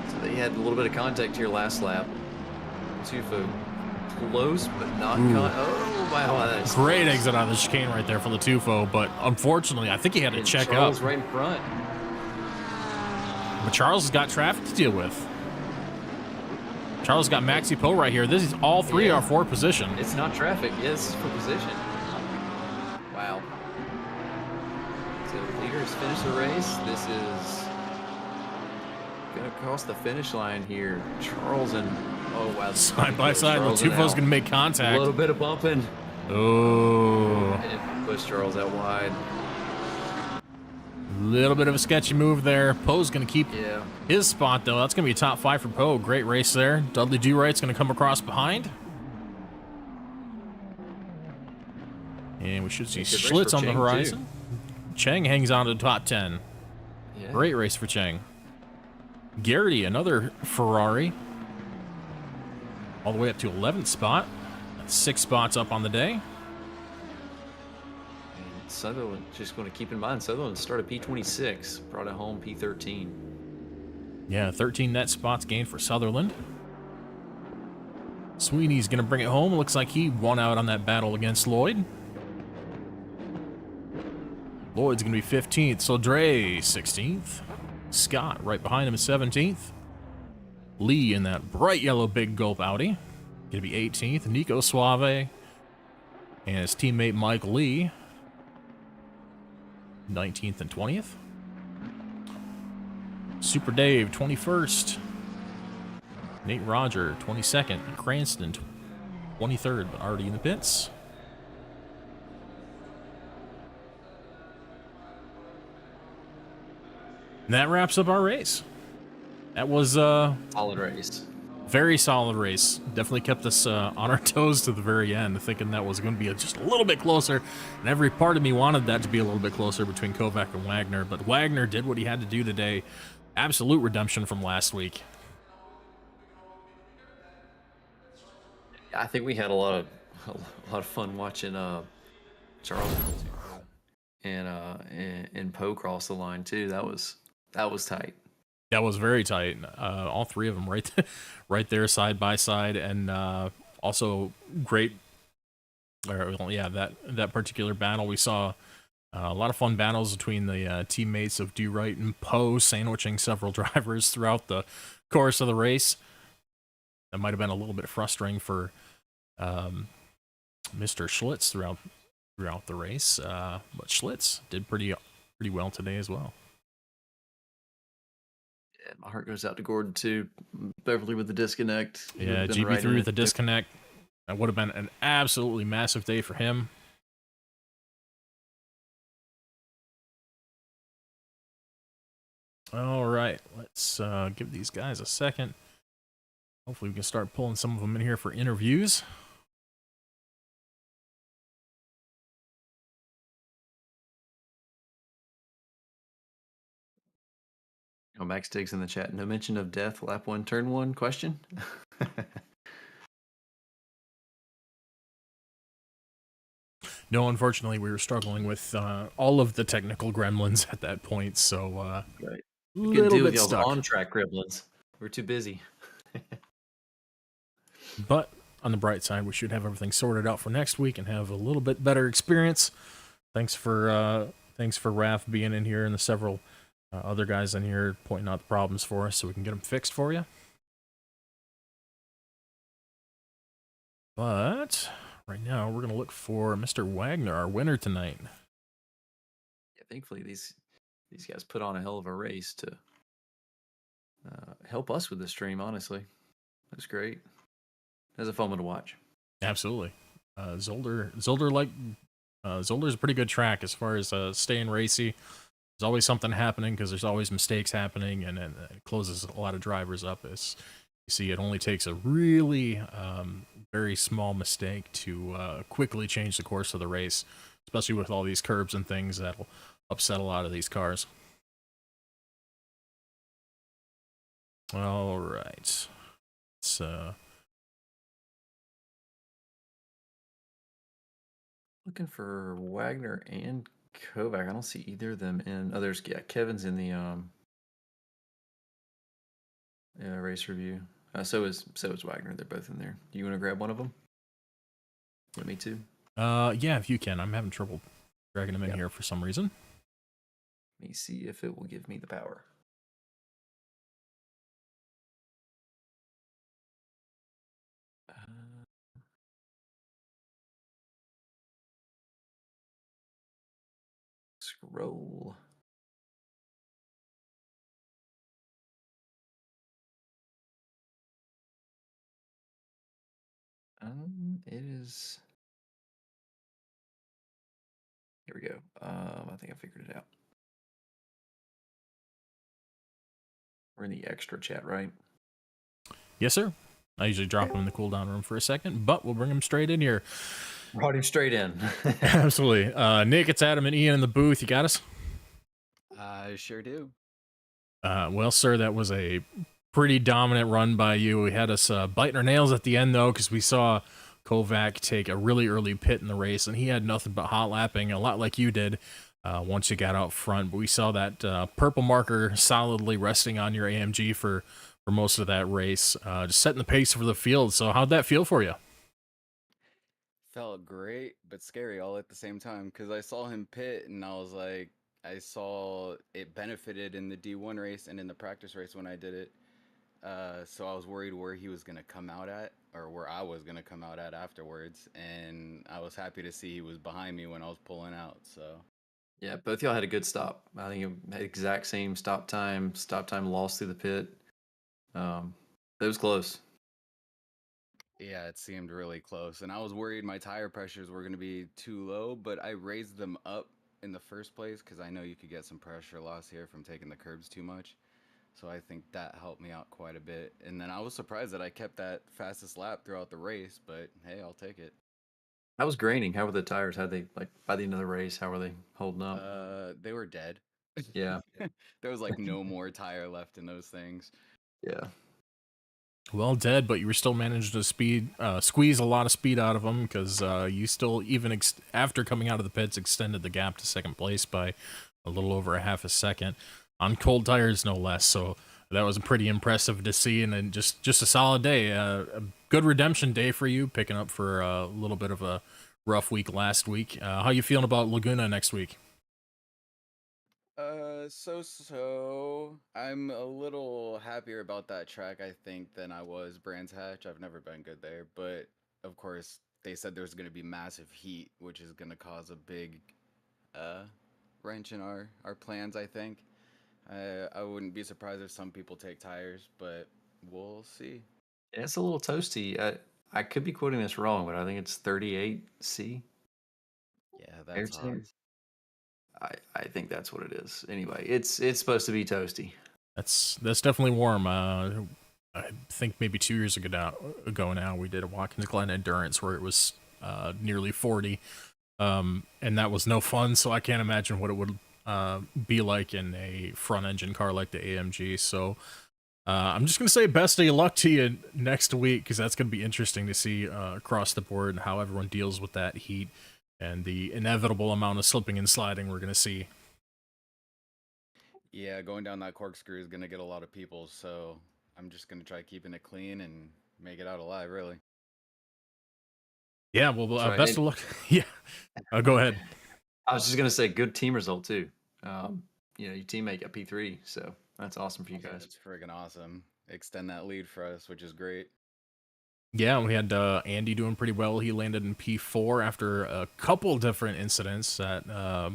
So they had a little bit of contact here last lap. Latufo close, but not oh, wow. That's great close. exit out of the chicane right there for Latufo, but unfortunately, I think he had to check Charles up. right in front. But Charles has got traffic to deal with. Charles got Maxi Poe right here. This is all three are for position. It's not traffic. Yes, it's for position. Wow. So the leaders finish the race. This is going to cross the finish line here. Charles and side by side. Latufo's going to make contact. A little bit of bumping. Oh. And push Charles out wide. Little bit of a sketchy move there. Poe's going to keep his spot, though. That's going to be a top 5 for Poe. Great race there. Dudley Do-Right's going to come across behind. And we should see Schlitz on the horizon. Cheng hangs on to the top 10. Yeah. Great race for Cheng. Garrity, another Ferrari. All the way up to 11th spot. That's 6 spots up on the day. Sutherland, just going to keep in mind, Sutherland started P26, brought it home P13. Yeah, 13 net spots gained for Sutherland. Sweeney's going to bring it home. Looks like he won out on that battle against Lloyd. Lloyd's going to be 15th. Zolder, 16th. Scott right behind him is 17th. Lee in that bright yellow big gulp Audi. Going to be 18th. Nico Suave and his teammate Mike Lee. 19th and 20th. Super Dave, 21st. Nate Roger, 22nd. Cranston, 23rd, but already in the pits. And that wraps up our race. That was solid race. Very solid race. Definitely kept us on our toes to the very end, thinking that was going to be just a little bit closer. And every part of me wanted that to be a little bit closer between Kovac and Wagner. But Wagner did what he had to do today. Absolute redemption from last week. I think we had a lot of fun watching Charles and Poe cross the line too. That was tight. That was very tight. All three of them right there side by side, and also great. That particular battle, we saw a lot of fun battles between the teammates of Do-Right and Poe, sandwiching several drivers throughout the course of the race. That might have been a little bit frustrating for Mr. Schlitz throughout the race, but Schlitz did pretty well today as well. Yeah, my heart goes out to Gordon too. Beverly with the disconnect. Yeah, GB3 with the disconnect. That would have been an absolutely massive day for him. All right, let's give these guys a second. Hopefully we can start pulling some of them in here for interviews. Oh, Max Diggs in the chat. No mention of death, lap 1, turn 1 question? No, unfortunately, we were struggling with all of the technical gremlins at that point, so right. Little bit stuck. On-track gremlins. We're too busy. But on the bright side, we should have everything sorted out for next week and have a little bit better experience. Thanks for Raph being in here and the several other guys in here pointing out the problems for us so we can get them fixed for you. But right now we're gonna look for Mr. Wagner, our winner tonight. Yeah, thankfully these guys put on a hell of a race to help us with the stream. Honestly, that's great. It was a fun one to watch. Absolutely. Zolder's a pretty good track as far as staying racy. There's always something happening because there's always mistakes happening, and it closes a lot of drivers up. As you see, it only takes a really very small mistake to quickly change the course of the race, especially with all these curbs and things that'll upset a lot of these cars. All right. It's looking for Wagner and Kovac. I don't see either of them in others. Yeah, Kevin's in the race review. So is Wagner. They're both in there. Do you want to grab one of them? Yeah, me too. Yeah, if you can. I'm having trouble dragging them in here for some reason. Let me see if it will give me the power. Scroll. It is. Here we go. I think I figured it out. We're in the extra chat, right? Yes, sir. I usually drop them in the cooldown room for a second, but we'll bring them straight in here. Brought him straight in. Absolutely. Nick, it's Adam and Ian in the booth. You got us? I sure do. Well, sir, that was a pretty dominant run by you. We had us biting our nails at the end, though, because we saw Kovac take a really early pit in the race, and he had nothing but hot lapping, a lot like you did once you got out front. But we saw that purple marker solidly resting on your AMG for most of that race, just setting the pace for the field. So how'd that feel for you? Felt great, but scary all at the same time, because I saw him pit, and I was like, I saw it benefited in the D1 race and in the practice race when I did it. So I was worried where he was going to come out at, or where I was going to come out at afterwards. And I was happy to see he was behind me when I was pulling out. So yeah, both y'all had a good stop. I think it had exact same stop time lost through the pit. It was close. yeah, it seemed really close. And I was worried my tire pressures were going to be too low, but I raised them up in the first place because I know you could get some pressure loss here from taking the curbs too much. So I think that helped me out quite a bit. And then I was surprised that I kept that fastest lap throughout the race, but hey, I'll take it. How was graining? How were the tires? How they, like, by the end of the race, how were they holding up? They were dead. Yeah. There was like no more tire left in those things. Yeah. Well, dead, but you were still managed to squeeze a lot of speed out of them because you still, even after coming out of the pits, extended the gap to second place by a little over a half a second on cold tires, no less. So that was pretty impressive to see, and then just a solid day, a good redemption day for you, picking up for a little bit of a rough week last week. How you feeling about Laguna next week? So I'm a little happier about that track, I think, than I was Brands Hatch. I've never been good there, but of course they said there's going to be massive heat, which is going to cause a big wrench in our plans, I think. I wouldn't be surprised if some people take tires, but we'll see. Yeah, it's a little toasty. I could be quoting this wrong, but I think it's 38C. Yeah, that's hot. I think that's what it is. Anyway, it's supposed to be toasty. That's definitely warm. I think maybe 2 years ago now we did a Watkins Glen Endurance where it was nearly 40, and that was no fun. So I can't imagine what it would be like in a front engine car like the AMG. So I'm just gonna say best of luck to you next week, because that's gonna be interesting to see across the board and how everyone deals with that heat and the inevitable amount of slipping and sliding we're gonna see. Yeah, going down that corkscrew is going to get a lot of people, so I'm just going to try keeping it clean and make it out alive, really. Yeah, well, Sorry, best and- of luck. Yeah, go ahead. I was just gonna say, good team result too. Your teammate got P3, so that's awesome for you guys. That's friggin' awesome. Extend that lead for us, which is great. Yeah, we had Andy doing pretty well. He landed in P4 after a couple different incidents that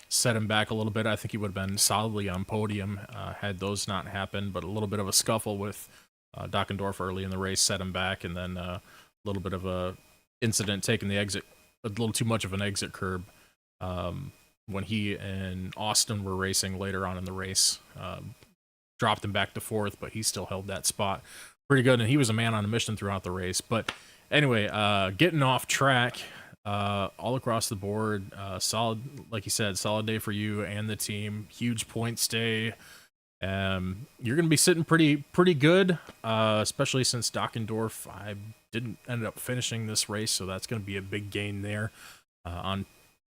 set him back a little bit. I think he would have been solidly on podium had those not happened, but a little bit of a scuffle with Dockendorf early in the race set him back, and then a little bit of a incident taking the exit, a little too much of an exit curb when he and Austin were racing later on in the race. Dropped him back to 4th, but he still held that spot pretty good, and he was a man on a mission throughout the race. But anyway, getting off track all across the board, solid, like you said, solid day for you and the team. Huge points day. You're going to be sitting pretty good, especially since Dockendorf, I didn't end up finishing this race, so that's going to be a big gain there on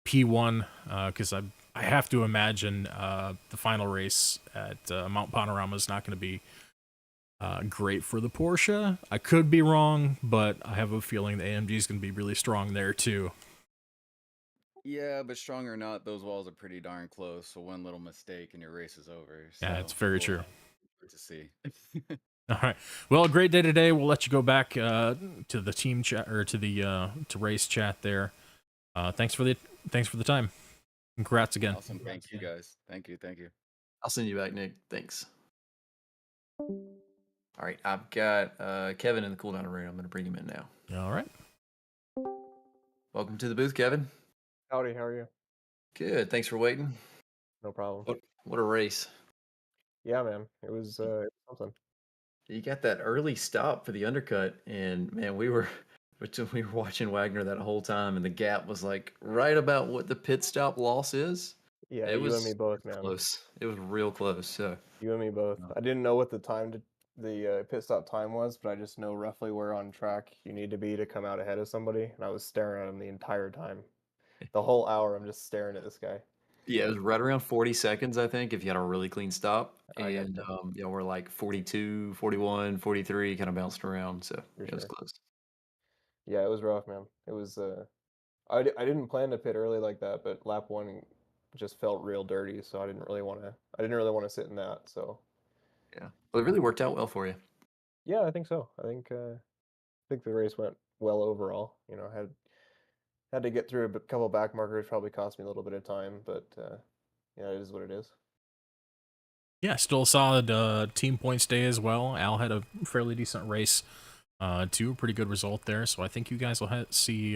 P1, because I have to imagine the final race at Mount Panorama is not going to be great for the Porsche. I could be wrong, but I have a feeling the AMG is going to be really strong there too. Yeah, but strong or not, those walls are pretty darn close. So one little mistake and your race is over. So Yeah, it's very true. Good to see. All right. Well, a great day today. We'll let you go back to the team chat or to the to race chat there. Thanks for the time. Congrats again. Awesome. Thank you guys. Thank you. I'll send you back, Nick. Thanks. All right, I've got Kevin in the cooldown room. I'm going to bring him in now. All right. Welcome to the booth, Kevin. Howdy, how are you? Good. Thanks for waiting. No problem. What a race. Yeah, man. It was something. You got that early stop for the undercut, and man, we were watching Wagner that whole time, and the gap was like right about what the pit stop loss is. Yeah, it you was and me both, man. close. It was real close. So You and me both. I didn't know what the pit stop time was, but I just know roughly where on track you need to be to come out ahead of somebody, and I was staring at him the entire time. The whole hour, I'm just staring at this guy. yeah, it was right around 40 seconds, I think, if you had a really clean stop. I And gotcha. we're like 42, 41, 43, kind of bounced around. So For it was sure. close. Yeah, it was rough, man. It was. I didn't plan to pit early like that, but lap one just felt real dirty, so I didn't really want to sit in that. So Yeah. Well, it really worked out well for you. yeah, I think so. I think the race went well overall. Had to get through a couple back markers, probably cost me a little bit of time, but yeah, it is what it is. Yeah, still a solid team points day as well. Al had a fairly decent race too, pretty good result there. So I think you guys will see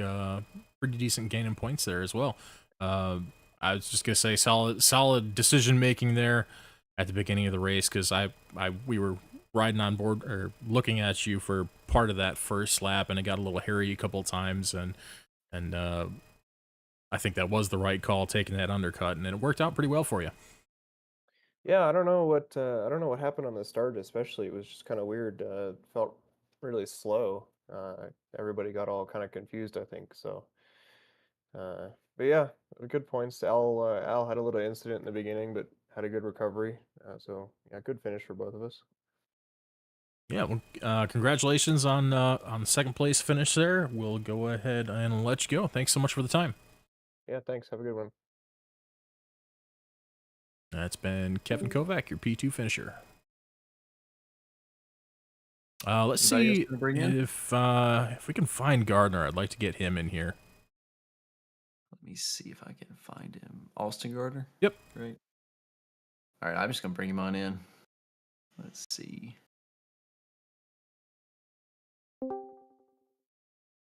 pretty decent gain in points there as well. I was just gonna say solid decision making there at the beginning of the race, because we were riding on board or looking at you for part of that first lap, and it got a little hairy a couple of times, and I think that was the right call, taking that undercut, and it worked out pretty well for you. Yeah, I don't know what happened on the start, especially. It was just kind of weird. Felt really slow. Everybody got all kind of confused, I think. So, but yeah, good points. Al had a little incident in the beginning, but had a good recovery. So yeah, good finish for both of us. Yeah, well, congratulations on the second place finish there. We'll go ahead and let you go. Thanks so much for the time. Yeah, thanks. Have a good one. That's been Kevin Kovac, your P2 finisher. Let's Anybody see else gonna bring in? if we can find Gardner. I'd like to get him in here. Let me see if I can find him. Austin Gardner? Yep. Great. All right, I'm just going to bring him on in. Let's see.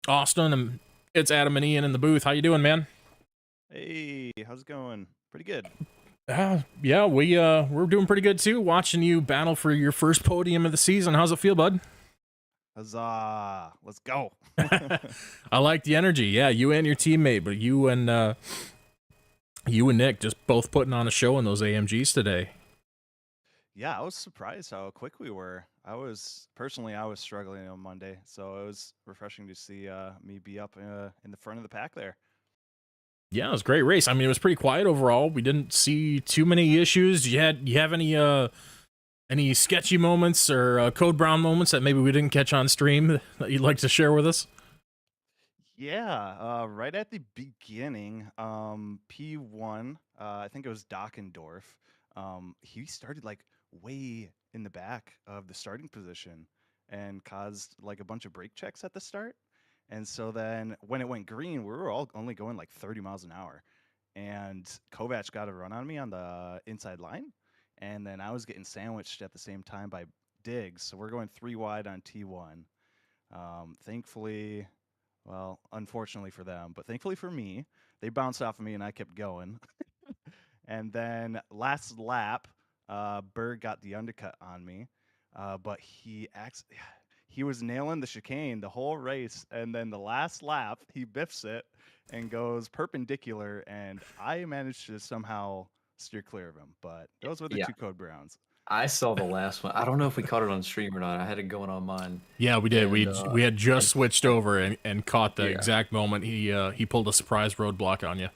Austin, it's Adam and Ian in the booth. How you doing, man? Hey, how's it going? Pretty good. Yeah, we're doing pretty good too. Watching you battle for your first podium of the season. How's it feel, bud? Huzzah! Let's go. I like the energy. Yeah, you and your teammate, but you and Nick just both putting on a show in those AMGs today. Yeah, I was surprised how quick we were. I was struggling on Monday, so it was refreshing to see me be up in the front of the pack there. Yeah, it was a great race. I mean, it was pretty quiet overall. We didn't see too many issues. You have any sketchy moments or Code Brown moments that maybe we didn't catch on stream that you'd like to share with us? Yeah, right at the beginning, P1, I think it was Dockendorf. He started like way in the back of the starting position and caused like a bunch of brake checks at the start. And so then when it went green, we were all only going like 30 miles an hour. And Kovac got a run on me on the inside line. And then I was getting sandwiched at the same time by Diggs. So we're going 3 wide on T1. Thankfully, well, unfortunately for them, but thankfully for me, they bounced off of me and I kept going. And then last lap, Berg got the undercut on me, but he was nailing the chicane the whole race, and then the last lap, he biffs it and goes perpendicular, and I managed to somehow steer clear of him. But those were the Yeah. 2 Code Browns. I saw the last one. I don't know if we caught it on stream or not. I had it going on mine. Yeah, we did. And, We had just switched over and caught the Yeah. exact moment he pulled a surprise roadblock on you.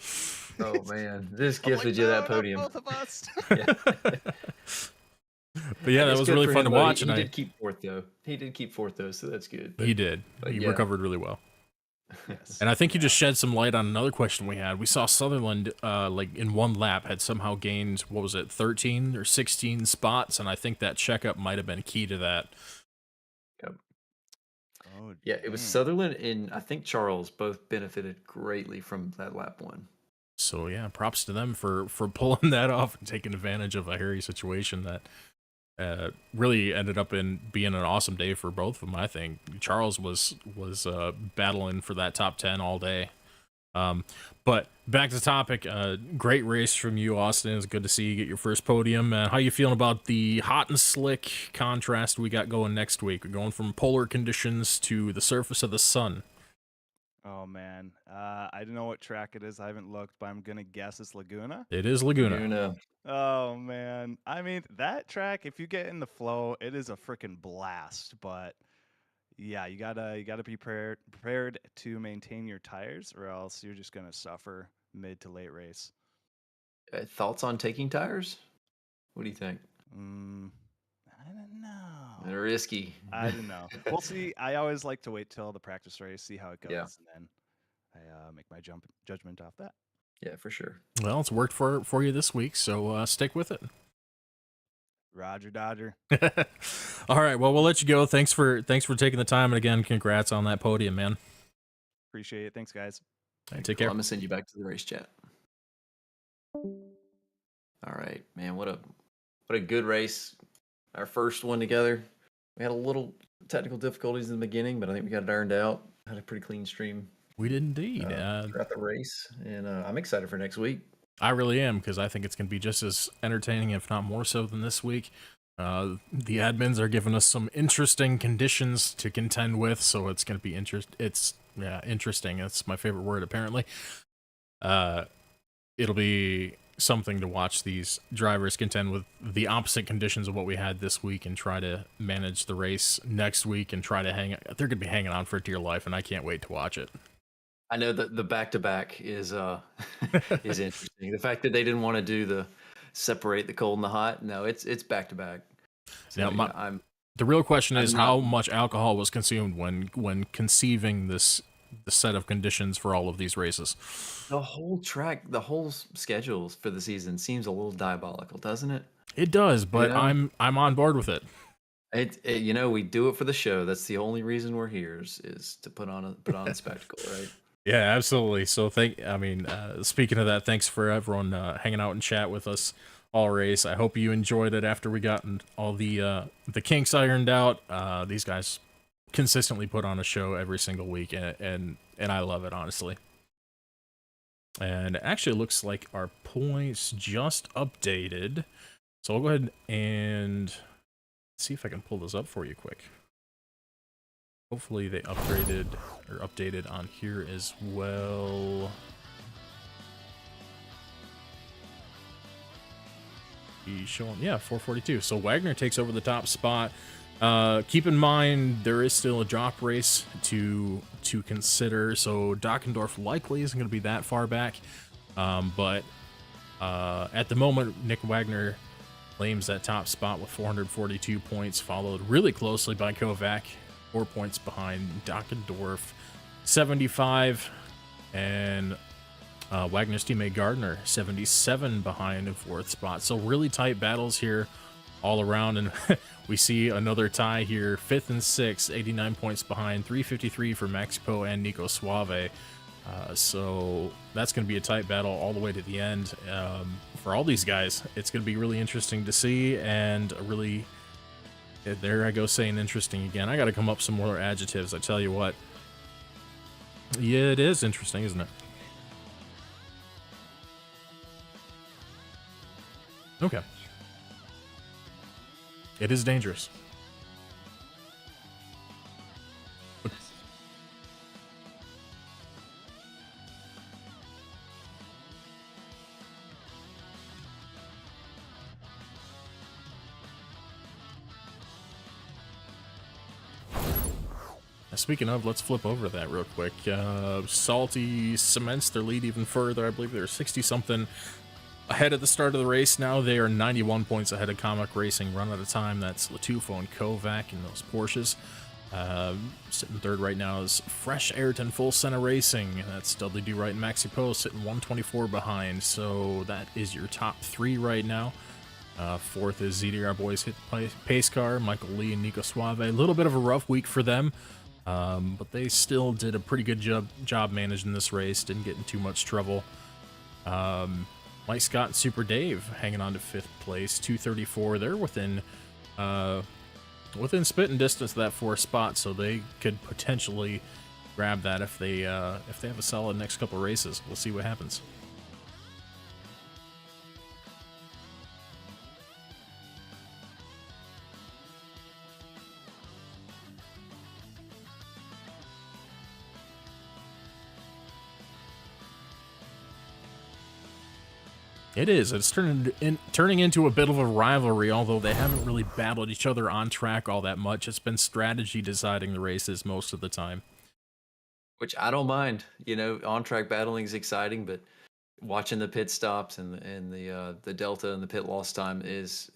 Oh man, this gifted you that podium. Both of us. Yeah. But yeah, that It's was good really for fun him, to though. watch. He And did keep fourth though. He did keep fourth though, so that's good. he did. but He yeah. recovered really well. Yes. And I think you just shed some light on another question we had. We saw Sutherland, like in one lap, had somehow gained, what was it, 13 or 16 spots, and I think that checkup might have been key to that. Yep. Oh, Yeah, it was dang. Sutherland and I think Charles both benefited greatly from that lap one. So yeah, props to them for pulling that off and taking advantage of a hairy situation that really ended up in being an awesome day for both of them. I think Charles was battling for that top 10 all day. But back to the topic. Great race from you, Austin. It's good to see you get your first podium. How you feeling about the hot and slick contrast we got going next week? We're going from polar conditions to the surface of the sun. Oh man, I don't know what track it is. I haven't looked, but I'm gonna guess it's Laguna. It is Laguna. Oh man, I mean that track. If you get in the flow, it is a freaking blast. But yeah, you gotta be prepared to maintain your tires, or else you're just gonna suffer mid to late race. Thoughts on taking tires? What do you think? I don't know. They're risky. I don't know. We'll see. I always like to wait till the practice race, see how it goes, Yeah. and then I make my judgment off that. Yeah, for sure. Well, it's worked for you this week, so stick with it. Roger Dodger. All right, well, we'll let you go. Thanks for taking the time, and again, congrats on that podium, man. Appreciate it. Thanks, guys. All right, take Cool. care. I'm gonna send you back to the race chat. All right, man. What a good race. Our first one together. We had a little technical difficulties in the beginning, but I think we got it ironed out. Had a pretty clean stream. We did indeed. Throughout the race, and I'm excited for next week. I really am, because I think it's going to be just as entertaining, if not more so, than this week. The admins are giving us some interesting conditions to contend with, so it's going to be interesting. That's my favorite word, apparently. It'll be something to watch these drivers contend with the opposite conditions of what we had this week and try to manage the race next week and try to they're going to be hanging on for dear life, and I can't wait to watch it. I know that the back-to-back is is interesting. The fact that they didn't want to do the separate the cold and the hot. No, it's back-to-back. So, Now, the real question is how much alcohol was consumed when conceiving the set of conditions for all of these races. The whole track, the whole schedule for the season seems a little diabolical, doesn't it? It does, but You know? I'm on board with it. We do it for the show. That's the only reason we're here is to put on a spectacle, right? Yeah, absolutely. So speaking of that, thanks for everyone hanging out and chat with us all race. I hope you enjoyed it after we got all the kinks ironed out. These guys consistently put on a show every single week, and I love it, honestly. And actually, it looks like our points just updated. So I'll go ahead and see if I can pull this up for you quick. Hopefully they updated on here as well. He's showing, yeah, 442. So Wagner takes over the top spot. Keep in mind there is still a drop race to consider. So Dockendorf likely isn't going to be that far back. But at the moment, Nick Wagner claims that top spot with 442 points, followed really closely by Kovac. 4 points behind Dockendorf, 75, and Wagner's teammate Gardner 77 behind in 4th spot. So really tight battles here all around, and we see another tie here, 5th and 6th, 89 points behind, 353 for Maxipo and Nico Suave. So that's going to be a tight battle all the way to the end. For all these guys, it's going to be really interesting to see, and really, there I go saying interesting again. I got to come up with some more adjectives, I tell you what. Yeah, it is interesting, isn't it? Okay. It is dangerous. Speaking of, let's flip over to that real quick. Salty cements their lead even further. I believe they're 60-something ahead at the start of the race. Now they are 91 points ahead of Comic Racing. Run at a time. That's Latufo and Kovac in those Porsches. Sitting third right now is Fresh Ayrton Full Center Racing. That's WD Wright and Maxi Post sitting 124 behind. So that is your top 3 right now. Fourth is ZDR Boys Hit the Pace Car, Michael Lee and Nico Suave. A little bit of a rough week for them. But they still did a pretty good job managing this race. Didn't get in too much trouble. Mike Scott and Super Dave hanging on to 5th place, 234. They're within spitting distance of that 4th spot, so they could potentially grab that if they have a solid next couple races. We'll see what happens. It is. It's turning into a bit of a rivalry, although they haven't really battled each other on track all that much. It's been strategy deciding the races most of the time. Which I don't mind. You know, on-track battling is exciting, but watching the pit stops and the delta and the pit loss time is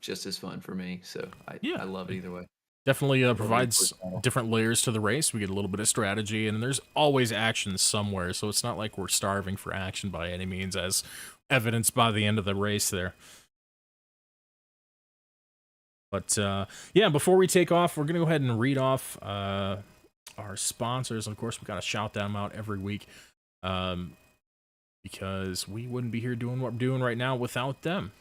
just as fun for me. So I love it either way. Definitely provides different layers to the race. We get a little bit of strategy, and there's always action somewhere, so it's not like we're starving for action by any means, as evidenced by the end of the race there. But yeah, before we take off, we're gonna go ahead and read off our sponsors. Of course, we gotta shout them out every week, because we wouldn't be here doing what we're doing right now without them.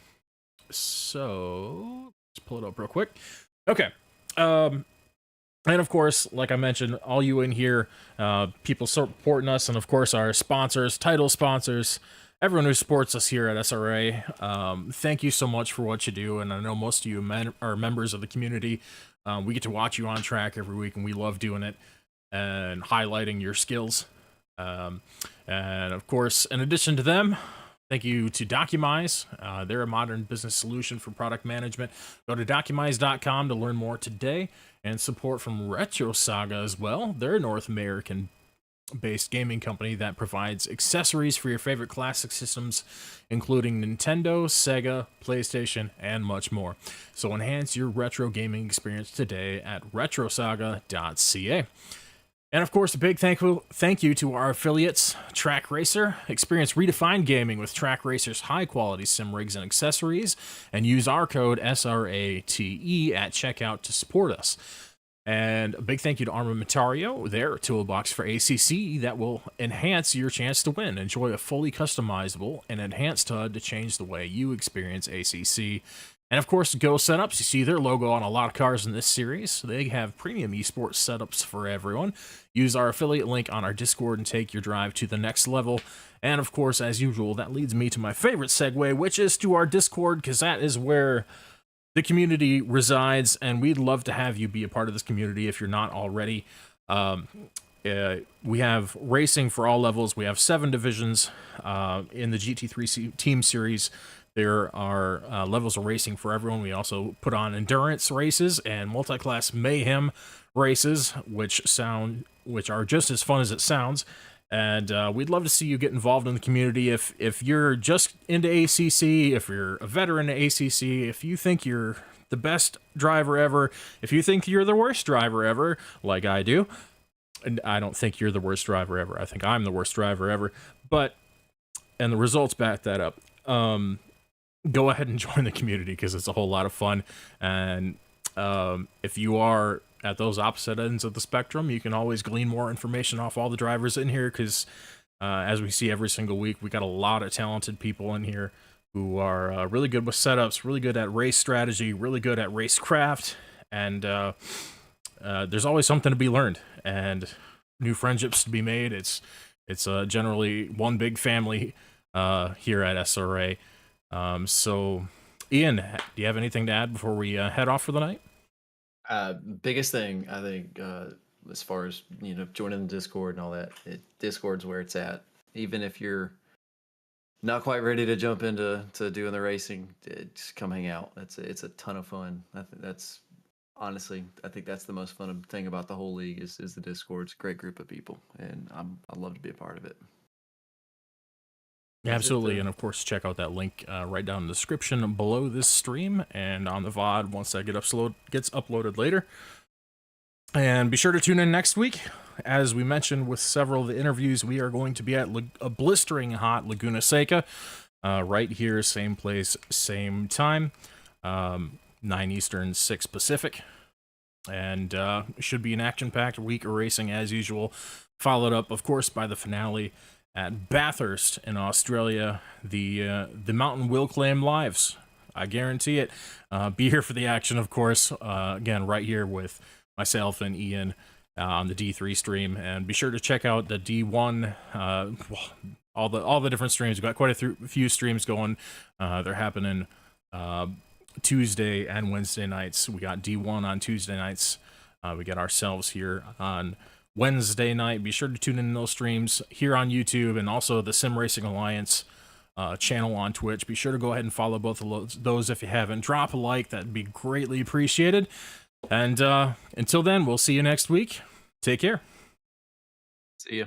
So let's pull it up real quick. Okay. And of course, like I mentioned, all you in here, people supporting us, and of course our sponsors, title sponsors, everyone who supports us here at SRA, thank you so much for what you do. And I know most of you are members of the community. We get to watch you on track every week, and we love doing it and highlighting your skills. And of course, in addition to them, thank you to Documise. They're a modern business solution for product management. Go to documise.com to learn more today. And support from Retro Saga as well. They're a North American-based gaming company that provides accessories for your favorite classic systems, including Nintendo, Sega, PlayStation, and much more. So enhance your retro gaming experience today at retrosaga.ca. And of course, a big thank you to our affiliates, Track Racer. Experience redefined gaming with Track Racer's high-quality sim rigs and accessories, and use our code SRATE at checkout to support us. And a big thank you to Armamentario, their toolbox for ACC that will enhance your chance to win. Enjoy a fully customizable and enhanced HUD to change the way you experience ACC. And of course, Go Setups. You see their logo on a lot of cars in this series. They have premium esports setups for everyone. Use our affiliate link on our Discord and take your drive to the next level. And of course, as usual, that leads me to my favorite segue, which is to our Discord, because that is where the community resides, and we'd love to have you be a part of this community if you're not already. We have racing for all levels. We have 7 divisions in the GT3 team series. There are levels of racing for everyone. We also put on endurance races and multi-class mayhem races, which are just as fun as it sounds. And we'd love to see you get involved in the community. If you're just into ACC, if you're a veteran of ACC, if you think you're the best driver ever, if you think you're the worst driver ever, like I do, and I don't think you're the worst driver ever. I think I'm the worst driver ever. And the results back that up. Go ahead and join the community because it's a whole lot of fun. And if you are at those opposite ends of the spectrum, you can always glean more information off all the drivers in here because as we see every single week, we got a lot of talented people in here who are really good with setups, really good at race strategy, really good at racecraft, and there's always something to be learned and new friendships to be made. It's generally one big family here at SRA. So, Ian, do you have anything to add before we head off for the night? Biggest thing, I think, as far as, joining the Discord and all that, Discord's where it's at. Even if you're not quite ready to jump into doing the racing, just come hang out. It's a ton of fun. I think that's the most fun thing about the whole league is the Discord. It's a great group of people, and I'd love to be a part of it. Yeah, absolutely, and of course, check out that link right down in the description below this stream and on the VOD once that gets uploaded later. And be sure to tune in next week. As we mentioned with several of the interviews, we are going to be at a blistering hot Laguna Seca, right here, same place, same time, 9 Eastern, 6 Pacific. And should be an action-packed week of racing as usual, followed up, of course, by the finale at Bathurst in Australia. The mountain will claim lives. I guarantee it. Be here for the action, of course. Again, right here with myself and Ian on the D3 stream, and be sure to check out the D1. All the different streams. We've got quite a few streams going. They're happening Tuesday and Wednesday nights. We got D1 on Tuesday nights. We got ourselves here on Wednesday night. Be sure to tune in those streams here on YouTube and also the Sim Racing Alliance channel on Twitch. Be sure to go ahead and follow both of those if you haven't. Drop a like, that'd be greatly appreciated. And until then, we'll see you next week. Take care. See ya.